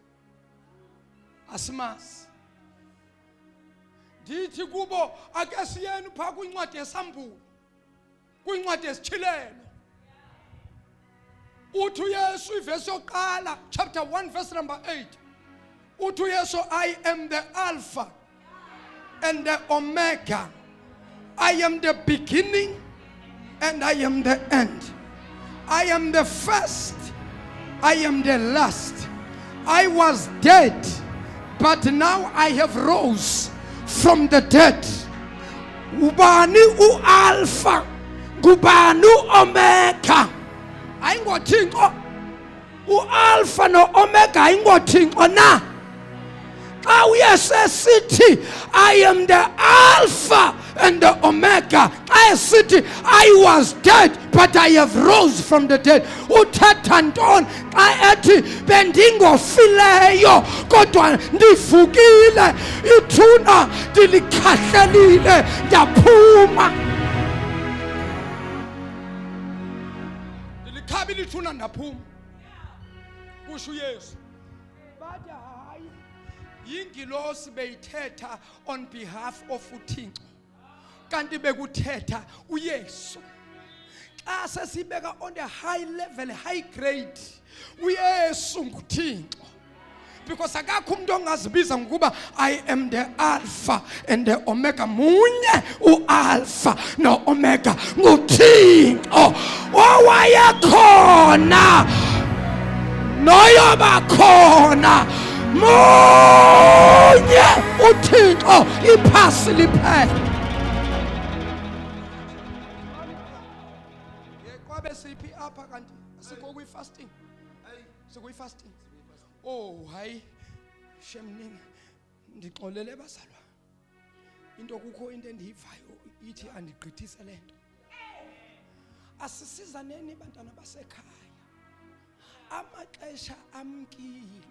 asimazi. Ndithi kubo ake siyeni phaa kwincwadi yesambulo, kwincwadi yesitshilelo. Uthi uYesu ivesi yokuqala chapter 1 verse number 8. Uthi uYesu, I am the Alpha and the Omega. I am the beginning and I am the end. I am the first. I am the last. I was dead, but now I have rose from the dead. Ubani u-Alpha, ngubani u-Omega. Ayingothixo. U-Alpha no-Omega ayingothixo na. Xa uYesu esithi I am the Alpha and the Omega. Xa esithi I was dead but I have rose from the dead, uthetha ntoni xa ethi bendingofileyo kodwa ndivukile, ithuna ndilikhahlelile ndaphuma. Ndilikhabile ithuna ndaphuma, kusho uYesu. Bathi hayi, yingilosi beyithetha on behalf of uThixo, kanti bekuthetha uYesu. Xa sesibeka on the high level, high grade, uYesu nguThixo. Because akakho umuntu ongazibiza ngokuba I am the Alpha and the Omega. Munye uAlpha noOmega, nguThixo owayekhona noyoba khona. Munye uThixo, iphasi liphela. Kwabe siphi apha kanti sikho kwi-fasting? Sikwi-fasting. Oh hayi shemning, ndixolele bazalwa, into kukho into endiyivayo ithi andigqithise le nto. Asisizaneni bantwana basekhaya, amaxesha amkile,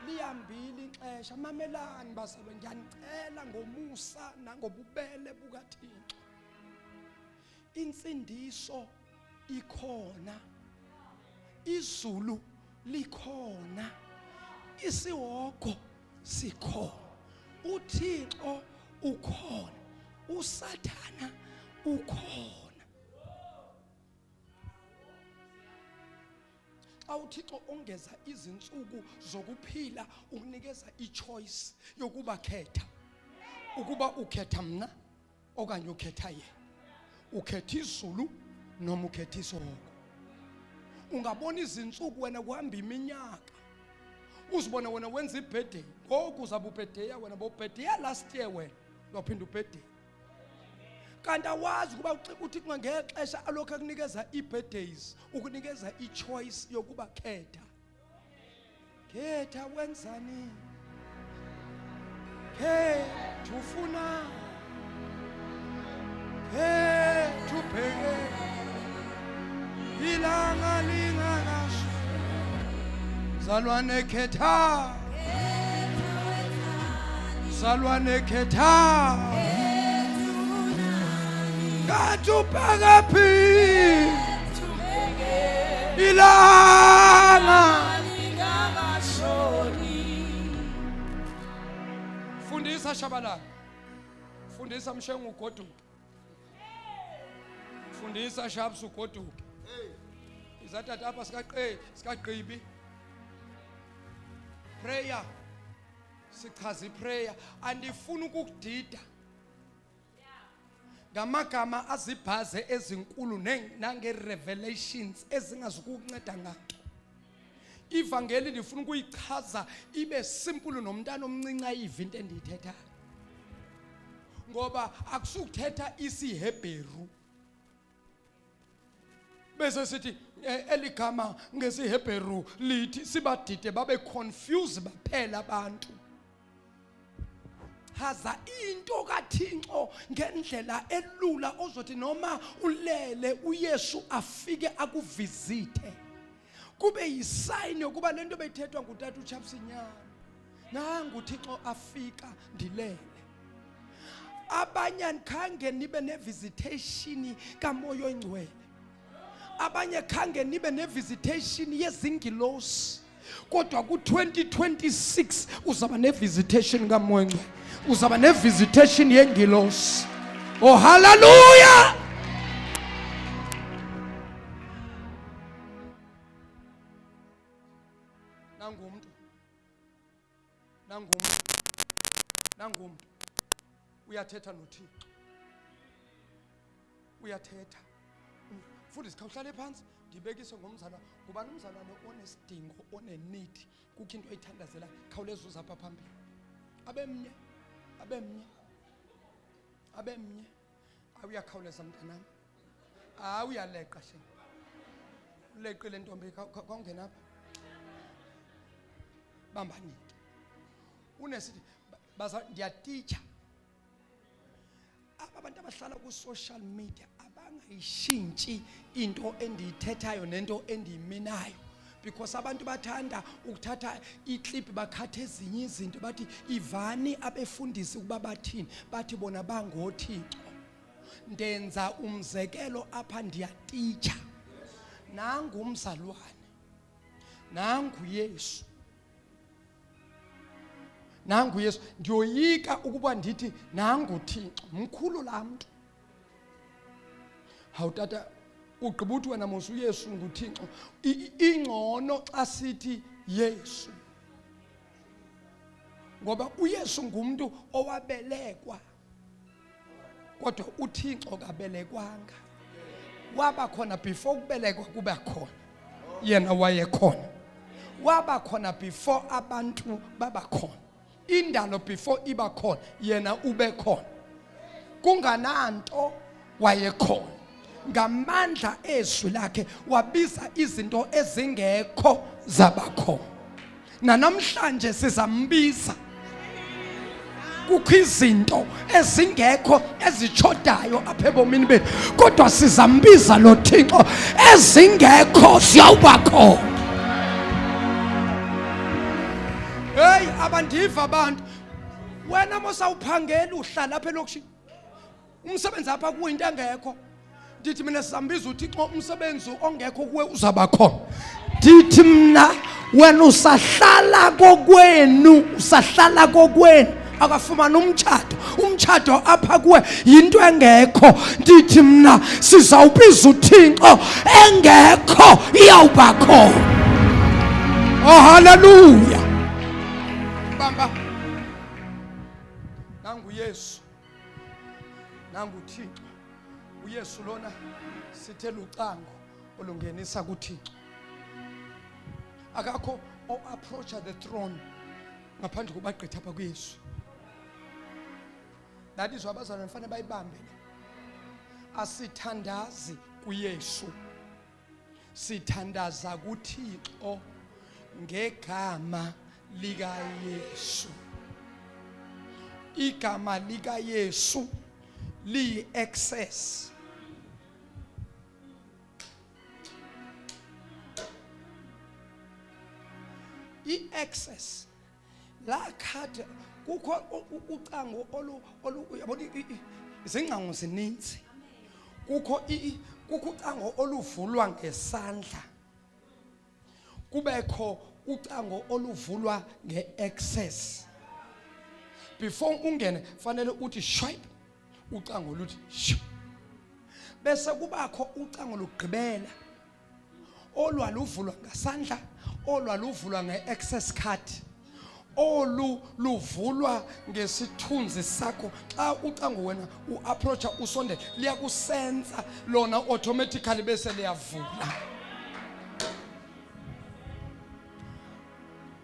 lihambile ixesha. Mamelani bazalwa, ndiyanicela ngomusa nangobubele bukaThixo, insindiso ikhona, izulu likhona, isihogo sikhona, uThixo ukhona, uSathana ukhona. Xa uThixo ongeza izinsuku zokuphila, ukunikeza ichoice yokuba khetha, ukuba ukhetha mna okanye ukhetha yena, ukhetha izulu noma ukhetha isihogo. Ungabona izinsuku wena kuhamba iminyaka, uzibona wena wenza ibirthday, ngoku uzabe ubirthday wena bobirthday last year, wena lophinda ubirthday. Kanti awazi ukuba uthi ngexesha alokho akunikeza i-birthdays, ukunikeza i-choice yokuba khetha. Khetha wenzani, khetha ufuna, khetha ubheke ilanga lingakasho. Zalwane khetha, zalwane khetha, kathi ubheke phi ilanga lingakashoni. Fundisa Shabalala, fundisa Mshengu ugoduke, fundisa Shabs ugoduke. Izathatha apha sikagqibi prayer, sichaza iprayer. Andifuna ukudida ngamagama azibhaze ezinkulu nange-revelations ezingazukukunceda nganto. Ivangeli ndifuna ukuyichaza ibe simple nomntana omncinci ayive into endiyithethayo, ngoba akusukuthetha isiHebheru bese sithi eligama ngesiHebheru lithi, sibadide babe confused baphela abantu. Haza into kaThixo ngendlela elula ozothi noma ulele uYesu afike akuvizithe, kube yisign yokuba lento beyithethwa ngutata uChapsinyana, nangu uThixo afika ndilele. Abanye khange nibe nevisitation kaMoya Oyingcwele, abanye khange nibe nevisitation yezingilosi, kodwa ku-2026 uzaba nevisitation kaMoya Oyingcwele, uzaba nevisitation yengilosi. Oh hallelujah. Nangumntu uyathetha noThixo, uyathetha. Futhi sikhawuhlale phansi ndibekise ngomzalwane, ngubani umzalwane onesidingo, one-need, kukho into oyithandazela, khawuleza uza apha phambili. Abemnye awuyakhawuleza mntanami, awuyaleqa she, uleqile ntombi, khawungena apha. Bambanike unesithi baza ndiyatitsha, abantu abahlala ku-social media abangayishintshi into endiyithethayo nento endiyiminayo, because abantu bathanda ukuthatha iclip bakhathe ezinye izinto bathi ivani abefundisi ukuba bathini, bathi bona bangoThixo. Ndenza umzekelo apha, ndiyatitsha. Nangu umzalwane, nangu Yesu, nangu Yesu. Ndiyoyika ukuba ndithi nangu Thixo, mkhulu laa mntu. Hawu tata, ugqiba uthi wena mos uYesu nguThixo. Ingcono xa sithi Yesu, ngoba uYesu ngumuntu owabelekwa, kodwa uThixo kabelekwanga. Waba khona before kubelekwa kube khona, yena wayekhona. Waba khona before abantu baba khona, indalo before iba khona, yena ube khona. Kungananto wayekhona. Ngamandla ezwi lakhe wabiza izinto ezingekho zabakho. Namhlanje sizambiza. Kukho izinto ezingekho ezichodayo apha ebomini bethu, kodwa sizambiza lo Thixo. Ezingekho ziyawubakho. Hey, abandiva abantu, wena mosawuphangela uhlala apha elokishini, umsebenzi apha kuwe into engekho. Ndithi mina sizambiza uThixo, umsebenzi ongekho kuwe uzabakho. Ndithi mna wena usahlala kokwenu, akafumana umtshato apha kuwe yinto engekho. Ndithi mna sizawubiza uThixo, engekho iyawubakho. Oh haleluya. Bamba, nangu Yesu, nangu Thixo. uYesu lona sithe lucango olungenisa kuThixo. Akakho o-approacha the throne ngaphandle kubagqitha apha kuYesu. That is why abazalwane fanele bayibambe. Asithandazi kuYesu, sithandaza kuThixo ngegama likaYesu. Igama likaYesu liyi-access. I-access la khade kukho ucango yabona izingcango zininzi. Kukho ucango oluvulwa ngesandla, kubekho ucango oluvulwa nge-access. Before ungene fanele uthi shwipe, ucango luthi shwipe. Bese kubakho ucango lugqibela olwaluvulwa ngesandla, olwaluvulwa nge-access card, luvulwa ngesithunzi sakho. Xa ucango wena u-approacha usondele, liyakusensa lona automatically bese liyavula.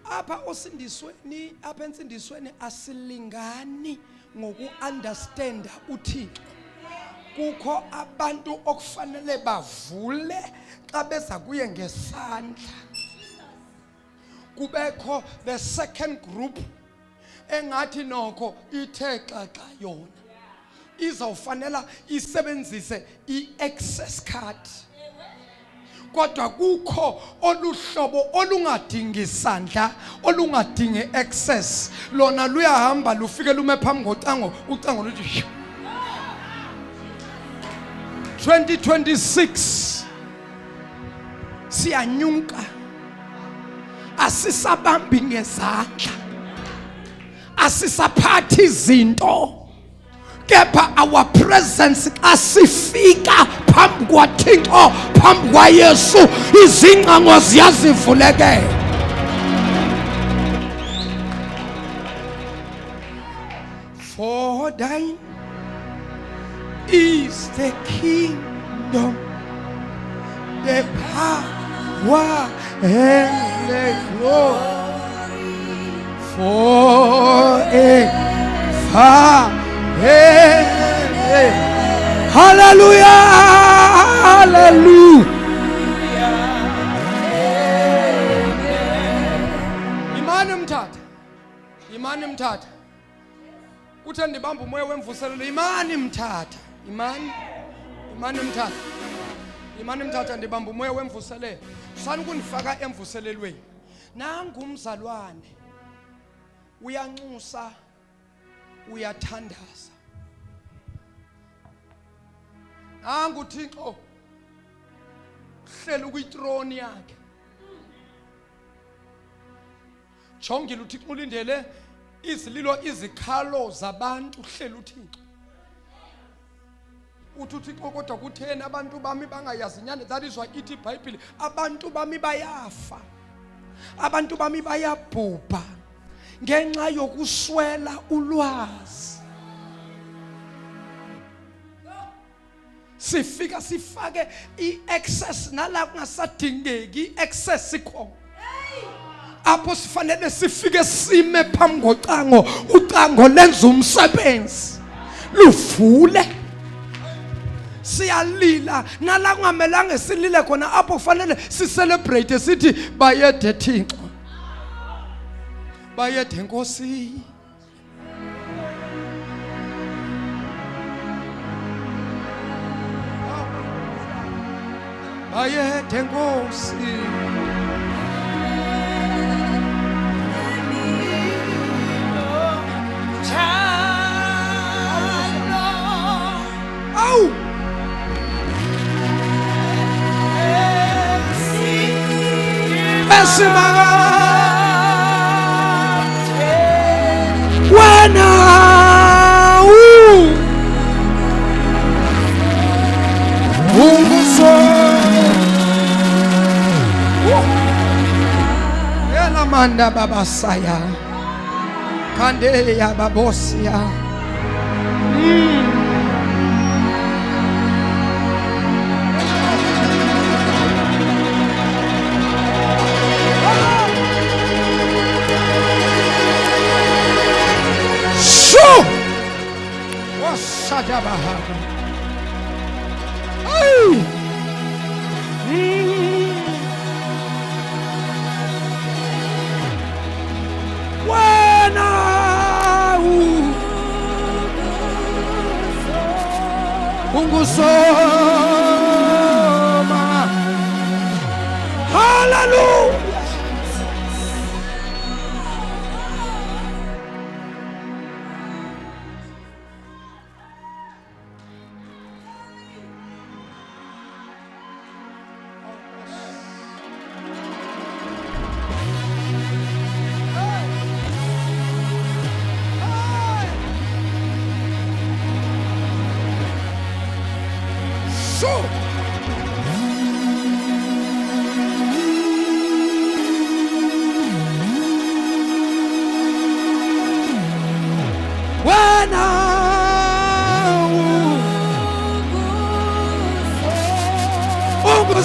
Apha osindisweni, apha ensindisweni asilingani ngoku-understanda uThixo. Kukho abantu okufanele bavule xa beza kuye ngesandla. Kubekho the second group engathi noko ithe xaxa yona izawufanela isebenzise i-access card. Kodwa kukho oluhlobo olungadingi isandla, olungadingi access, lona luyahamba lufike lume phambi ngocango, ucango luthi 2026 siyanyuka. Asisabambi ngezandla, asisaphathi izinto, kepha our presence asifika phambi kwaThixo, phambi kwaYesu, izingcango ziyazivulekela. For thine is the kingdom, the power and the glory forever. Hallelujah, hallelujah. Imani mthatha, kuthe ndibamba umoya wemvuselelo, imani mthatha, imani mthatha ndibamba umoya wemvuselelo. Sani kundifaka emvuselelweni. Nangu umzalwane uyanxusa, uyathandaza. Nangu uThixo hleli kwitroni yakhe. Jongile uThixo ulindele izililo izikhalo zabantu, hleli uThixo. Uthi uThixo kodwa kutheni abantu bami bangayazi inyani? That is why ithi iBhayibhile abantu bami bayafa, abantu bami bayabhubha ngenxa yokuswela ulwazi. Sifika sifake i-excess nala kungasadingeki, i-excess ikhona. Apho sifanele sifike sime phambi kocango, ucango lenza umsebenzi luvule. Siyalila nala kungamelanga silile khona, apho kufanele sicelebrate sithi bayede Thixo, bayede Nkosi. Bayede Nkosi. Wena unguso yela manda babasaya kande ya babosia. Ungusoma. Hallelujah.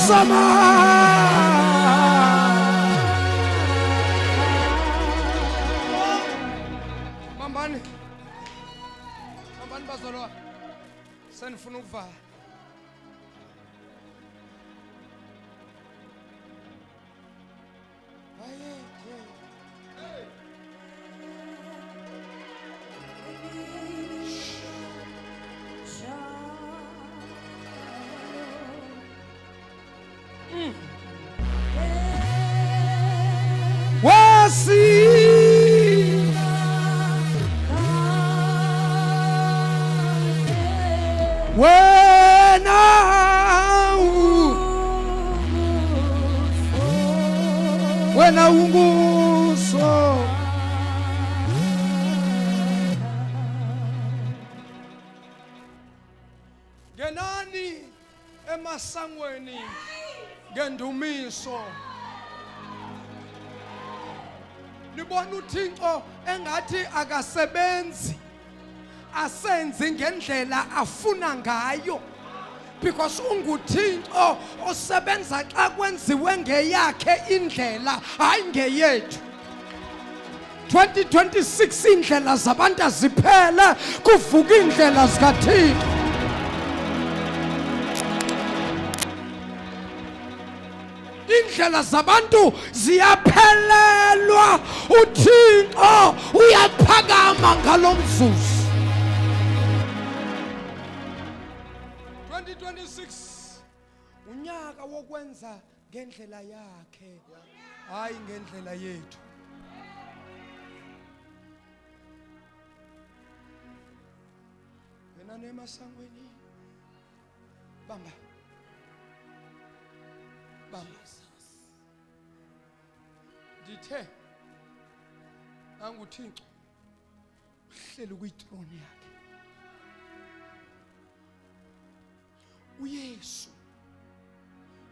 Sama Mambani bazalwa senifuna ukuvala. Wena unguso genani emasangweni ngendumiso. Nibona uThixo engathi akasebenzi, asenzi ngendlela afuna ngayo, because unguThixo osebenza xa kwenziwe ngeyakhe indlela, hayi ngeyethu. 2026 indlela zabantu aziphele, kuvuka indlela zikaThixo. Indlela zabantu ziyaphelelwa, uThixo uyaphakama ngalomzuzu. 2026 unyaka wokwenza ngendlela yakhe, hayi ngendlela yethu. Wena nemasangweni bamba ndithe anguThixo uhleli kuyithrone yakhe. uYesu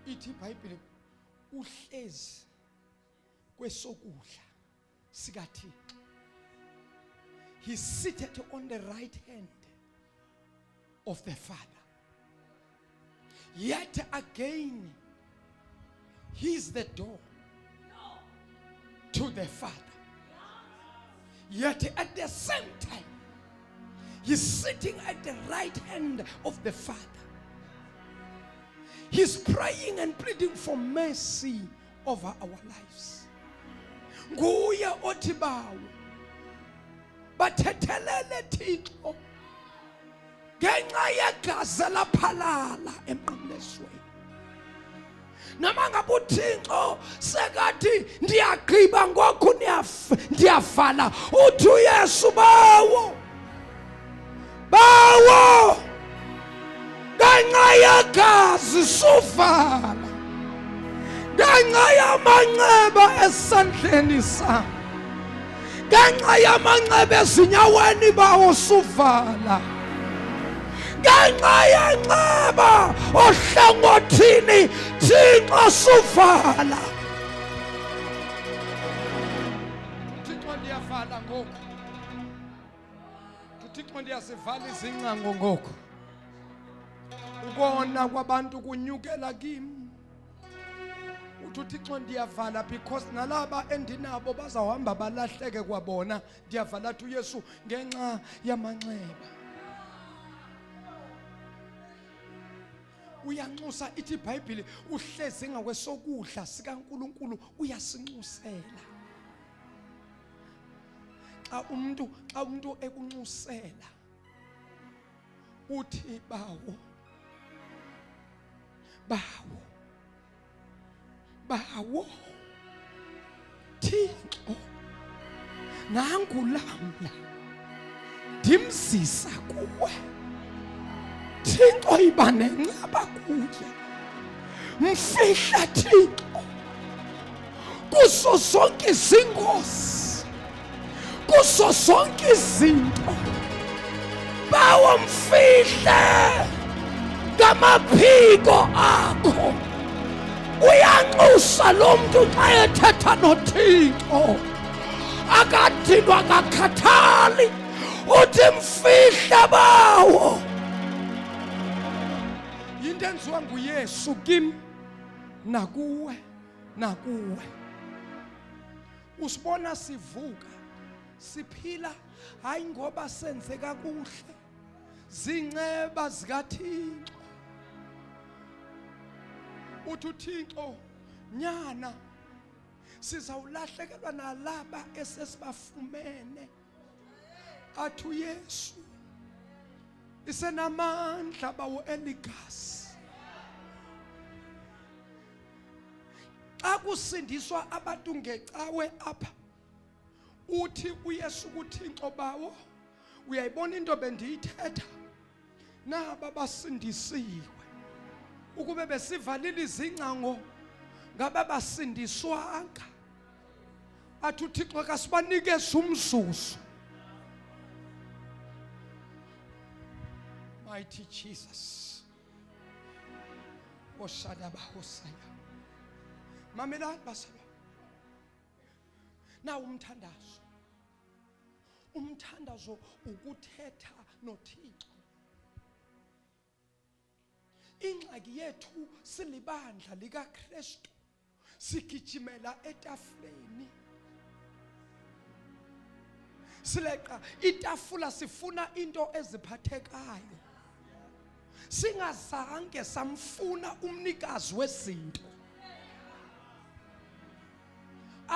ithi iBhayibheli uhlezi kwesokudla sikaThixo. He seated on the right hand of the Father. Yet again, He is the door to the Father. Yet at the same time, He's sitting at the right hand of the Father. He's praying and pleading for mercy over our lives. Nguye othi bawo bathethelele Thixo ngenxa yegazi laphalala emnqamlezweni. Noma ngabe uThixo sekathi ndiyagqiba ngoku ndiyavala, uthi uYesu bawo ngenxa yegazi suvala, ngenxa yamanxeba esandleni sam, ngenxa yamanxeba ezinyaweni bawo suvala, ngenxa yenxeba ohlangothini Thixo suvala. Thixo ndiyavala ngoku, Thixo ndiyazivala izingcango ngoku. Ukona kwabantu kunyukela kimi, uthi Thixo ndiyavala because nalaba endinabo bazawuhamba balahleke kwabona. Ndiyavala uthi uYesu ngenxa yamanxeba. Uyanxusa ithi iBhayibheli uhlezi ngakwesokudla sikaNkulunkulu uyasinxusela. Xa umuntu ekunxusela uthi bawo Thixo nangulamla ndimzisa kuwe. Thixo iba nenceba kuye, mfihla Thixo kuso zonke izingozi, kuso zonke izinto. Bawo mfihle ngamaphiko akho. Uyanxusa lo muntu xa ethetha noThixo, akadinwa akakhathali, uthi mfihle bawo. Into enziwa nguYesu kimi nakuwe. Usibona sivuka siphila hayi ngoba senze kakuhle, zinceba zikaThixo. Uthi uThixo nyana sizawulahlekelwa nalaba esesibafumene. Athi uYesu isenamandla bawo eligazi. Xa kusindiswa abantu ngecawe apha, uthi uYesu kuThixo bawo uyayibona into bendiyithetha, naba basindisiwe. Ukube besivalile izingcango ngabe basindiswanga. Athi uThixo kasibanikeze umzuzu. Mighty Jesus. Oshadaba hosaya. Mamelani basaba. Na umthandazo ukuthetha noThixo. Ingxaki yethu silibandla likaKristu sigijimela etafuleni. Sileqa itafula sifuna into eziphathekayo, singazange samfuna umnikazi wezinto.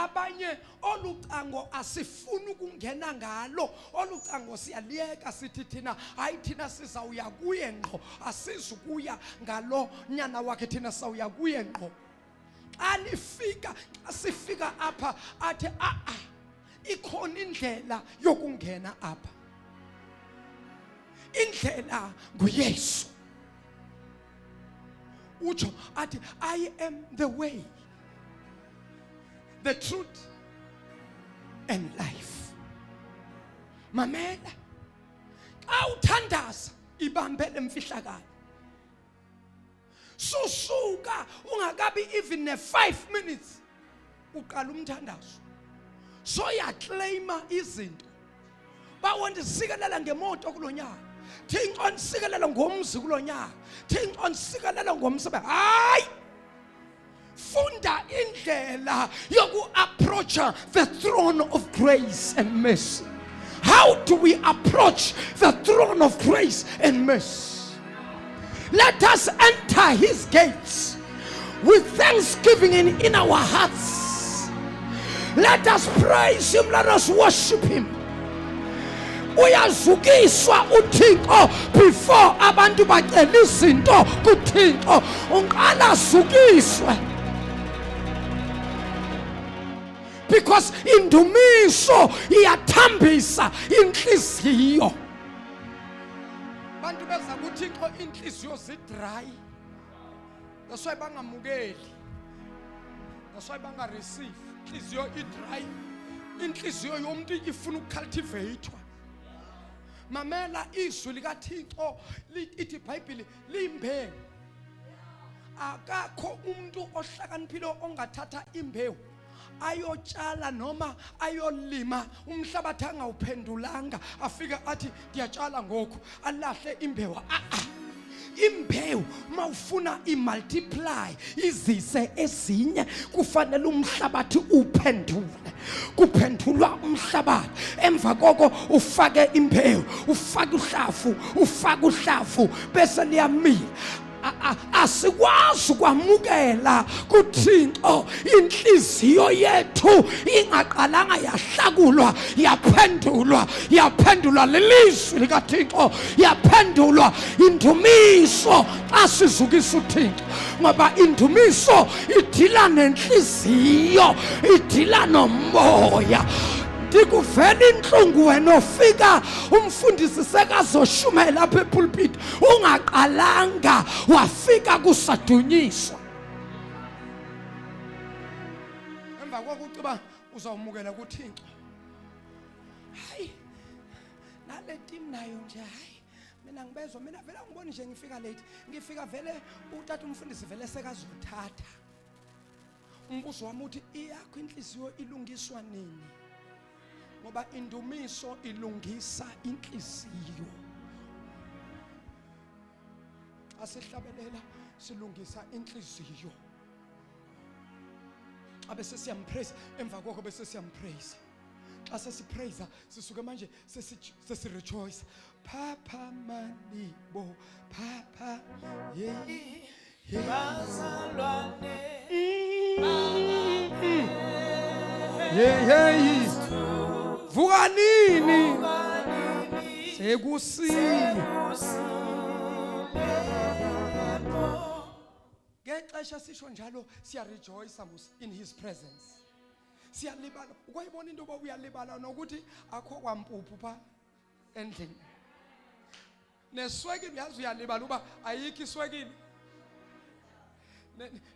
abanye olucango asifuni ukungena ngalo, olucango siyaliyeka sithi thina hayi thina sizawuya kuye ngqo, asizukuya ngalo nyana wakhe, thina sawuya kuye ngqo. Xa sifika apha athi ikhona indlela yokungena apha, indlela nguYesu. Utsho athi I am the way, the truth and life. Mamela, xa uthandaza ibambele mfihlakalo. Susuka ungakabi even 5 minutes uqala umthandazo, soyaclaima izinto. Bawonde sikelela ngemoto kulonyaka, Thixo ndisikelela ngomzi kulonyaka, Thixo ndisikelela ngomsebenzi. Hayi, funda indlela yoku-approach the throne of grace and mercy. How do we approach the throne of grace and mercy? Let us enter his gates with thanksgiving in our hearts. Let us praise him, let us worship him. Uyazukiswa uThixo before abantu bacela izinto kuThixo, uqala zukiswe. Because indumiso iyathambisa inhliziyo. Bantu beza kuThixo inhliziyo zidry. That's why bangamukeli. That's why bangareceive. Inhliziyo idry. Inhliziyo yomuntu ifuna ukucultivatewa. Mamela izwi likaThixo lithi iBhayibheli limbewu. Akakho umuntu ohlakaniphile ongathatha imbewu ayotshala noma ayolima umhlabathi angawuphendulanga afike athi ndiyatshala ngoku alahle imbewu. Imbewu mawufuna imultiply izise ezinye kufanele umhlabathi uphendule. Kuphendulwa umhlabathi, emva koko ufake imbewu, ufake uhlafu bese liyamila. Asikwazi ukwamukela kuThixo inhliziyo yethu ingaqalanga yahlakulwa, yaphendulwa lelizwi likaThixo, yaphendulwa indumiso xa sizukisa uThixo. Ngoba indumiso idila nenhliziyo, idila nomoya. Ndikuvela inhlungu wena ofika umfundisi sekazoshumela lapha epulpit ungaqalanga wafika kusadunyiswa. Emva kokuciba uzawumukela kuThixo. Hayi, nale team nayo nje hayi. Mina ngibezwa, mina vele ngibona nje ngifika late. Ngifika vele utata umfundisi vele sekazothatha. Umbuzo wami uthi iyakho inhliziyo ilungiswa nini? Ngoba indumiso ilungisa inhliziyo. Asihlabelela silungisa inhliziyo. Abese siyampraise, emva koko bese siyampraise. Xa sesipraise sisuke manje sesirejoice. Papa manibo, papa bazalwane. Vuka nini sekusile ngexesha sisho njalo siyarejoice in his presence. Siyalibala ukuyibona into oba uyalibala nokuthi akho kwampuphu pha endlini. Neswekile yazi uyalibala uba ayikho iswekile.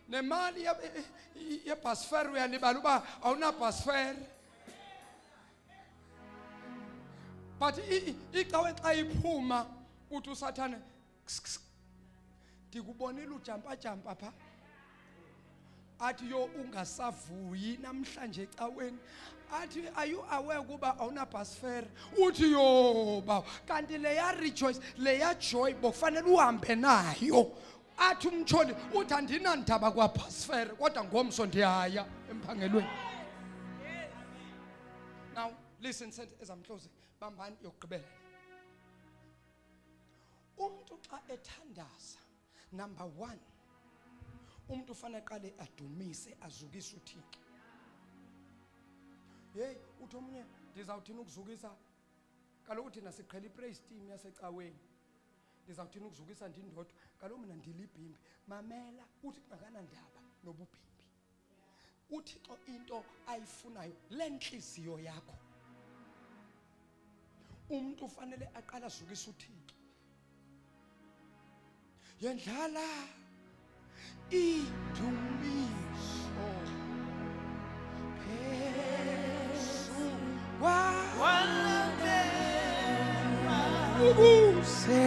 Nemali yebus fare uyalibala uba awuna bus fare. But icawe xa iphuma uthi uSathane ndikubonile ujampa pha. Athi yo ungasavuyi namhlanje ecaweni. Athi are you aware kuba awuna bus fare? Uthi yo ba kanti leya rejoice leya joy bokufanele uhambe nayo. Athi umtsholi uthi andinandaba kwa bus fare kodwa ngomso ndiyaya emphangelweni. Now listen as I'm closing. Bambani yokugqibela. Umuntu xa ethandaza, number 1, umuntu ufana qale adumise azukise uThixo. Hey uthi omnye ndizawuthina ukuzukisa kaloku thina siqhela ipraise team yasecaweni ndizawuthina ukuzukisa ndindodwa kaloku mina ndilibhimbi mamela uthi akanandaba nobubhimbi uThixo into ayifunayo lenhliziyo yakho umuntu ufanele aqala azukisa uThixo yendlala idumiso phezu kwalame ukuze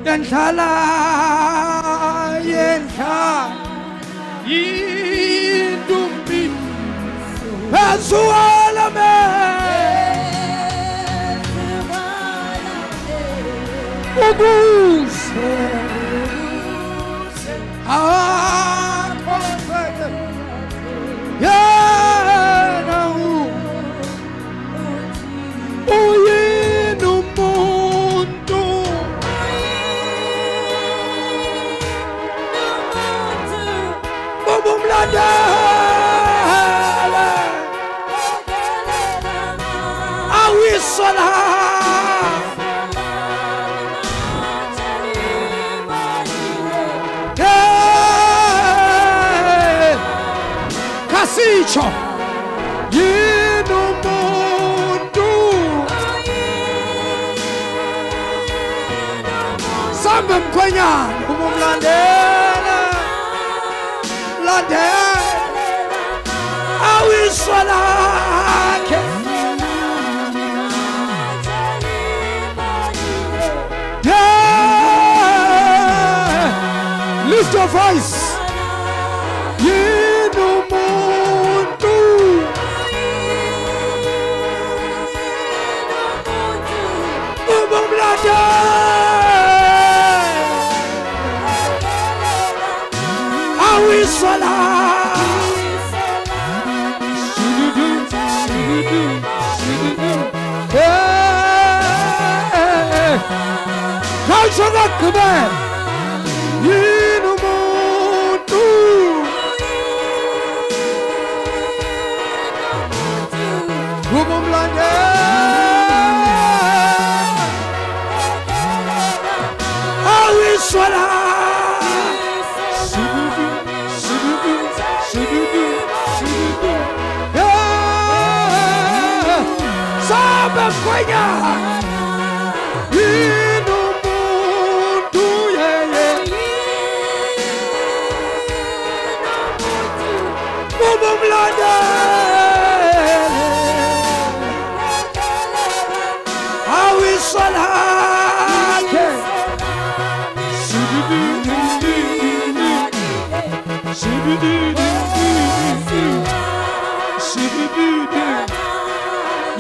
yendlala yindumbi phezu kwalame ukuze akhoseke yena uyini umuntu ubumlandela awisola Kasicho yini umuntu sambe mkhwenyana ubumlandela landela awiswa lakhe lift your voice yini umuntu ubumlandela awiswa lakhe yini umuntu ubumlandela awiswa sabe mkhwenyana yini umuntu ubumlandela awiswa lakhe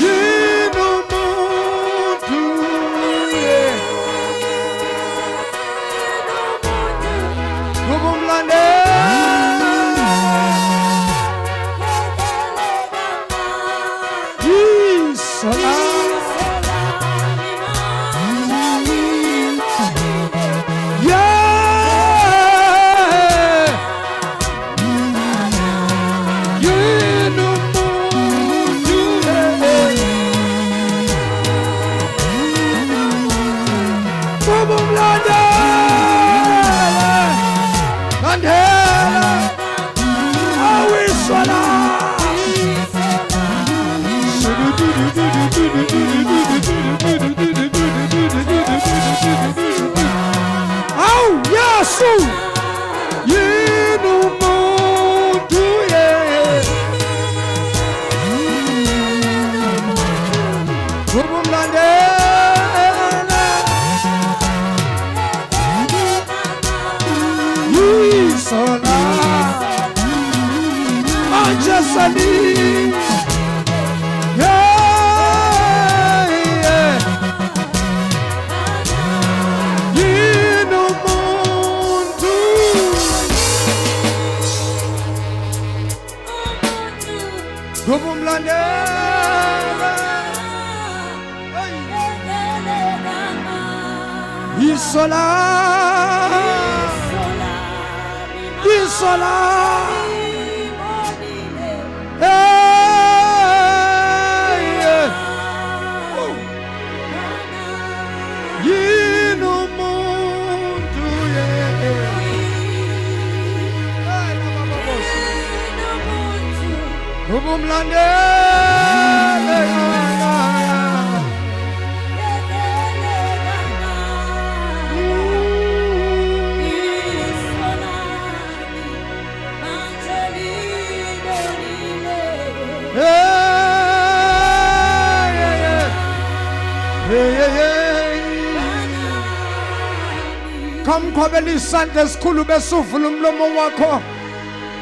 yini umuntu ubumlandela yisola yini umuntu ubumlandela yisola manchesani ubumlandela Isola, Isola, Yino muntu Kamkhwabela isandla esikhulu besuvula umlomo wakho.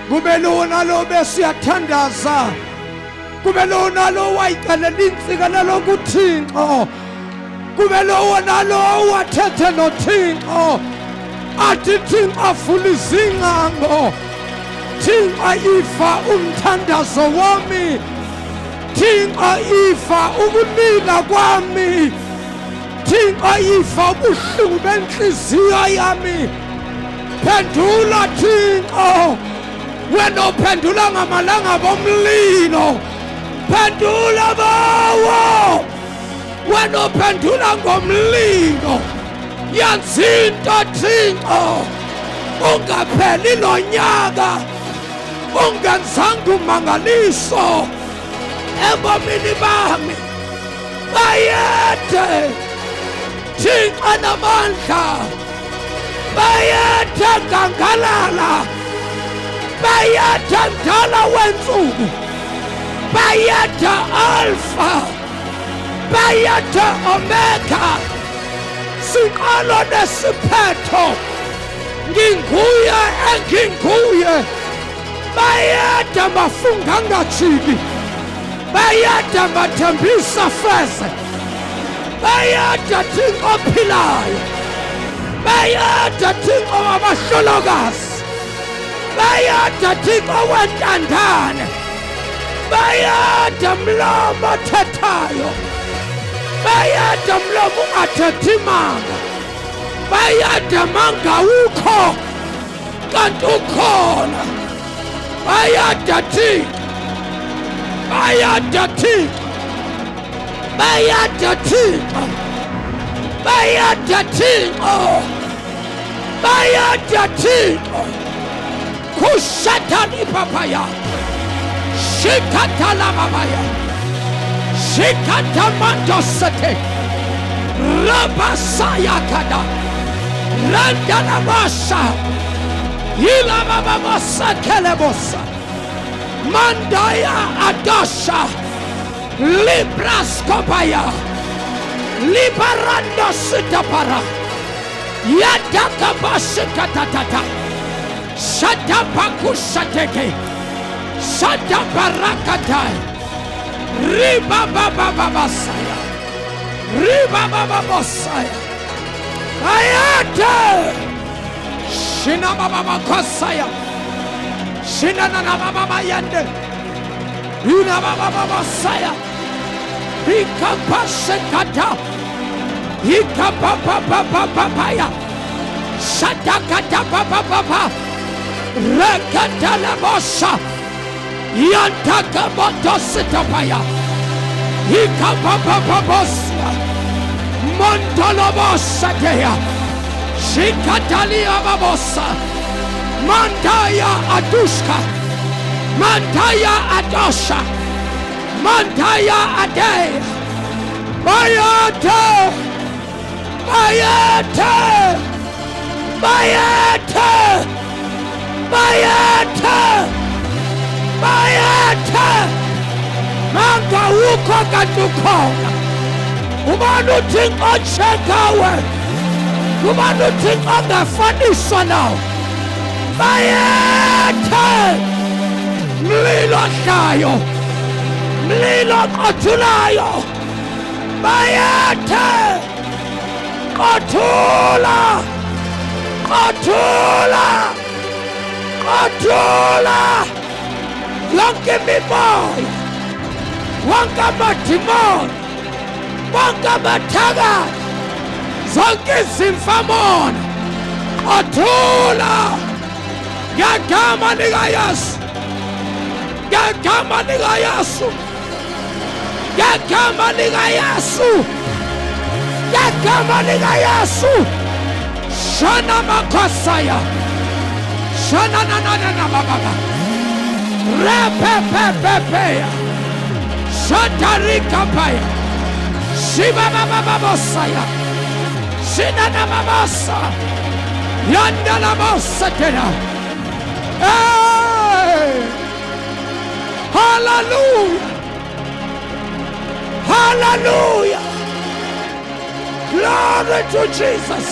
Kube lona lo besiyathandaza. Kube lona lo wayiqalela insikelelo kuThixo. Kube lona lo wathethe noThixo. Athi Thixo avula izingcango. Thixo ifa umthandazo wami. Thixo ifa ukulila kwami. Thixo ifa ubuhlungu benhliziyo yami. Phendula Thixo. Wena uphendula ngamalanga bomlilo. Phendula bawo. Wena uphendula ngomlilo. Yanzinto Thixo. Ungapheli lo nyaka. Ungenzanga umangaliso ebomini bami. Bayethe Thixo namandla. Bayethe gangalala. Bayethe mdala wensuku. Bayethe Alpha. Bayethe Omega. Siqalo nesiphetho. Nginguye enginguye. Bayethe mafunga ngajiki. Bayethe mathembisa feze. Bayethe Thixo ophilayo. Bayethe Thixo wabahlolokazi. Bayethe Thixo wentandane. Bayethe mlomo othethayo. Bayethe mlomo ungathethi manga. Bayethe mangawukho kanti ukhona. Bayethe Thixo. Bayethe Thixo. Bayethe Thixo. Bayethe Thixo. Bayethe Thixo. Kushatani papaya. Shikatala babaya. Shikatamando sete. Rabasaya kada. Randana basha. Hila baba kelebosa. Mandaya adasha. Libras kopaya. Liberando sitapara. Yadaka bashikatatata. Shatapakushateke. Shataparakatai. Riba baba babasaya. Riba baba babasaya. Ayate. Shina baba kosaya. Shina na baba yande. Ina baba babasaya. Hika pashekata. Hika papa ya. Shatakata papa. Rekatala bosha. Yantaka botositapaya. Hika papa bosia. Montolo bosateya. Shikatalia babosa. Mantaya adushka. Mantaya adosha. Mantaya adeya. Bayate. Bayate. Bayate. Bayate. Bayate. Manga uko katukona. Umanu Thixo chekawe. Umanu Thixo ngafaniswa nawo. Bayate. Mlilo hlayo. Mlilo qothulayo. Bayate. Qothula. Qothula. Qothula. Lonke mimoya. Wonke amadimoni. Wonke amathakathi. zonke izimfamona athula ngegama likaYesu, ngegama likaYesu, ngegama likaYesu, ngegama likaYesu. Shana makosaya, shana na na na na baba, repepepepeya, shatarika paya, shiba baba babosaya, shina na babasa, yanda la bosa tena. Hey, hallelujah, hallelujah, glory to Jesus.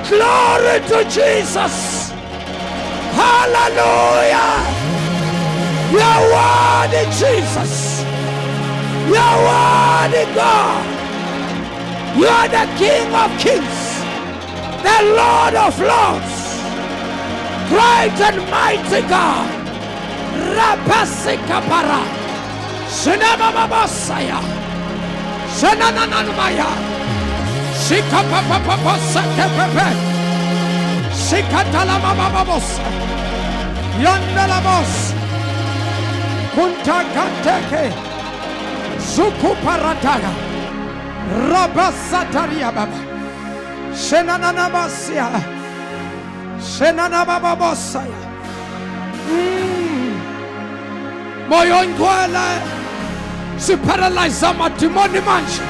Glory to Jesus. Hallelujah. You're worthy, Jesus. You're worthy, God. You are the King of Kings, the Lord of Lords, great and mighty God. Rapasikapara. Shinababasaya. Shanananamaya. Shikapapapapasakapepe. Shikatalamababos. Yandalabos. Kuntakateke. Zukuparataga. Rabasataria baba. Shenananabasia. Shenanabababosaya. Moyo ngwele. Siparalyze madimoni manje.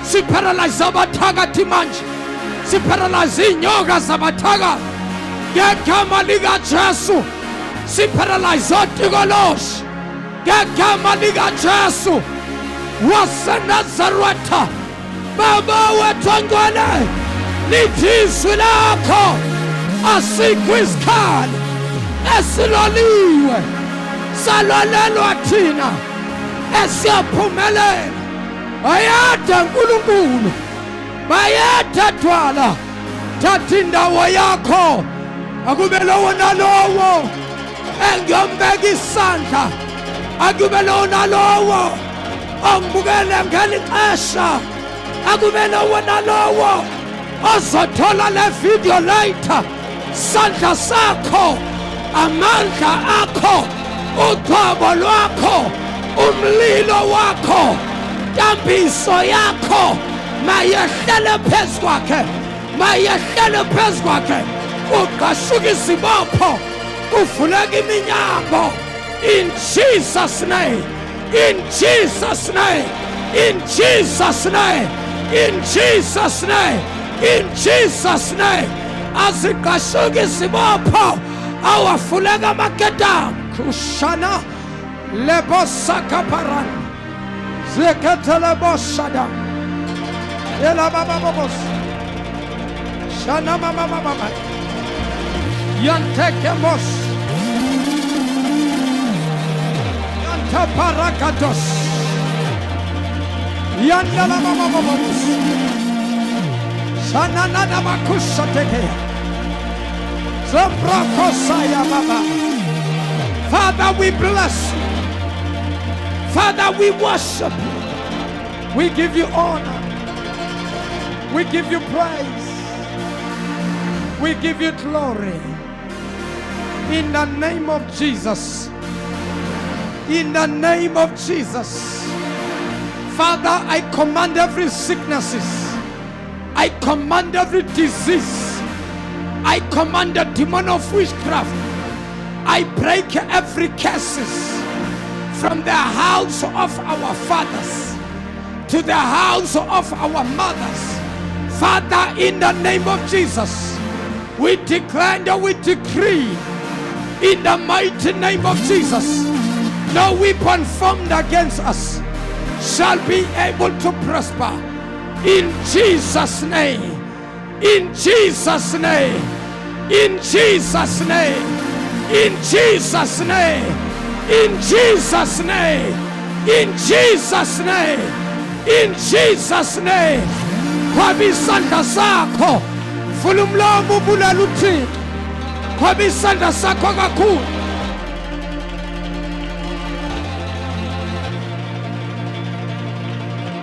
Siparalyze abathakathi manje. Siparalyze inyoka zabathakathi ngegama likaJesu. Siparalyze otikoloshi ngegama likaJesu waseNazaretha. Baba wethu ongcwele, lithi izwi lakho asikho isikhali esiloliwe salolelwa thina esiyaphumelela. Bayada uNkulunkulu, bayada twala, thatha indawo yakho. Akube lowo nalowo engiyombeka isandla, akube lowo nalowo ongibukele ngeli xesha, akube lowo nalowo ozothola le video later. Sandla sakho, amandla akho, uthabo lwakho, umlilo wakho, dambiso yakho mayehlele phezu kwakhe, mayehlele phezu kwakhe. Uqashuka izibopho, uvuleke iminyango. In Jesus' name, in Jesus' name, in Jesus' name, in Jesus' name, in Jesus' name. Aziqashuka izibopho, awavuleka amakedamu. Kushana lebosakaparan zeketele boshada ela baba bobos shana mama mama yanteke mos yanta parakatos yandala mama bobos shana nana makusha teke zambrakosaya baba. Father, we bless you. Father, we worship you. We give you honor. We give you praise. We give you glory. In the name of Jesus. In the name of Jesus. Father, I command every sicknesses. I command every disease. I command the demon of witchcraft. I break every curses from the house of our fathers to the house of our mothers. Father, in the name of Jesus, we declare and we decree in the mighty name of Jesus, no weapon formed against us shall be able to prosper. In Jesus' name, in Jesus' name, in Jesus' name, in Jesus' name, in Jesus' name, in Jesus' name, in Jesus' name. Kwabi sandla sakho, vula umlomo ubulala uThixo. Kwabi sandla sakho kakhulu.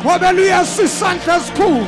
Kwabela uYesu isandla esikhulu.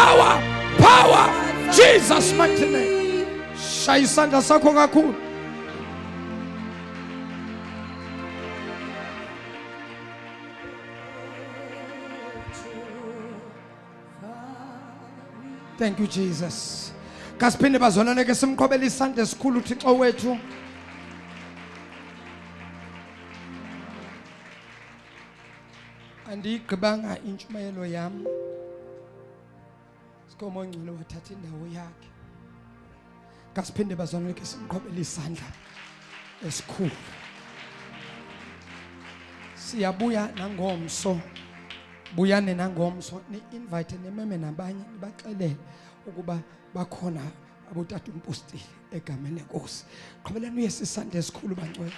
power, power, Jesus mighty name. Shaya isandla sakho kakhulu. Thank you Jesus. Kasiphinde bazalwane ke simqhobela isandla esikhulu uThixo wethu. Andigqibanga intshumayelo yami. Sikomo ongcwele wathatha indawo yakhe. Kasiphinde bazalwane ke simqhobela isandla esikhulu. Siyabuya nangomso. Buyane nangomso ni invite nememe nabanye nibaxelele ukuba bakhona abotata umpostile egameni lenkosi. Qhubelani uyese isandla esikhulu bangcwele.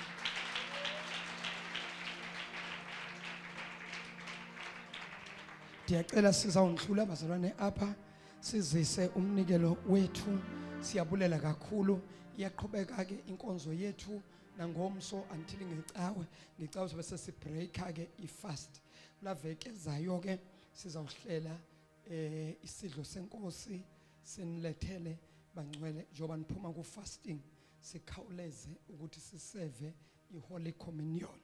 Ndiyacela sizawundlula bazalwane apha sizise umnikelo wethu. Siyabulela kakhulu. Iyaqhubeka ke inkonzo yethu nangomso until ngecawe. Ngecawe sobe sesibreaka ke ifast. La veke ezayo ke sizawuhlela isidlo senkosi sinilethele bangcwele njoba niphuma ku fasting sikhawuleze ukuthi siseve iholy communion.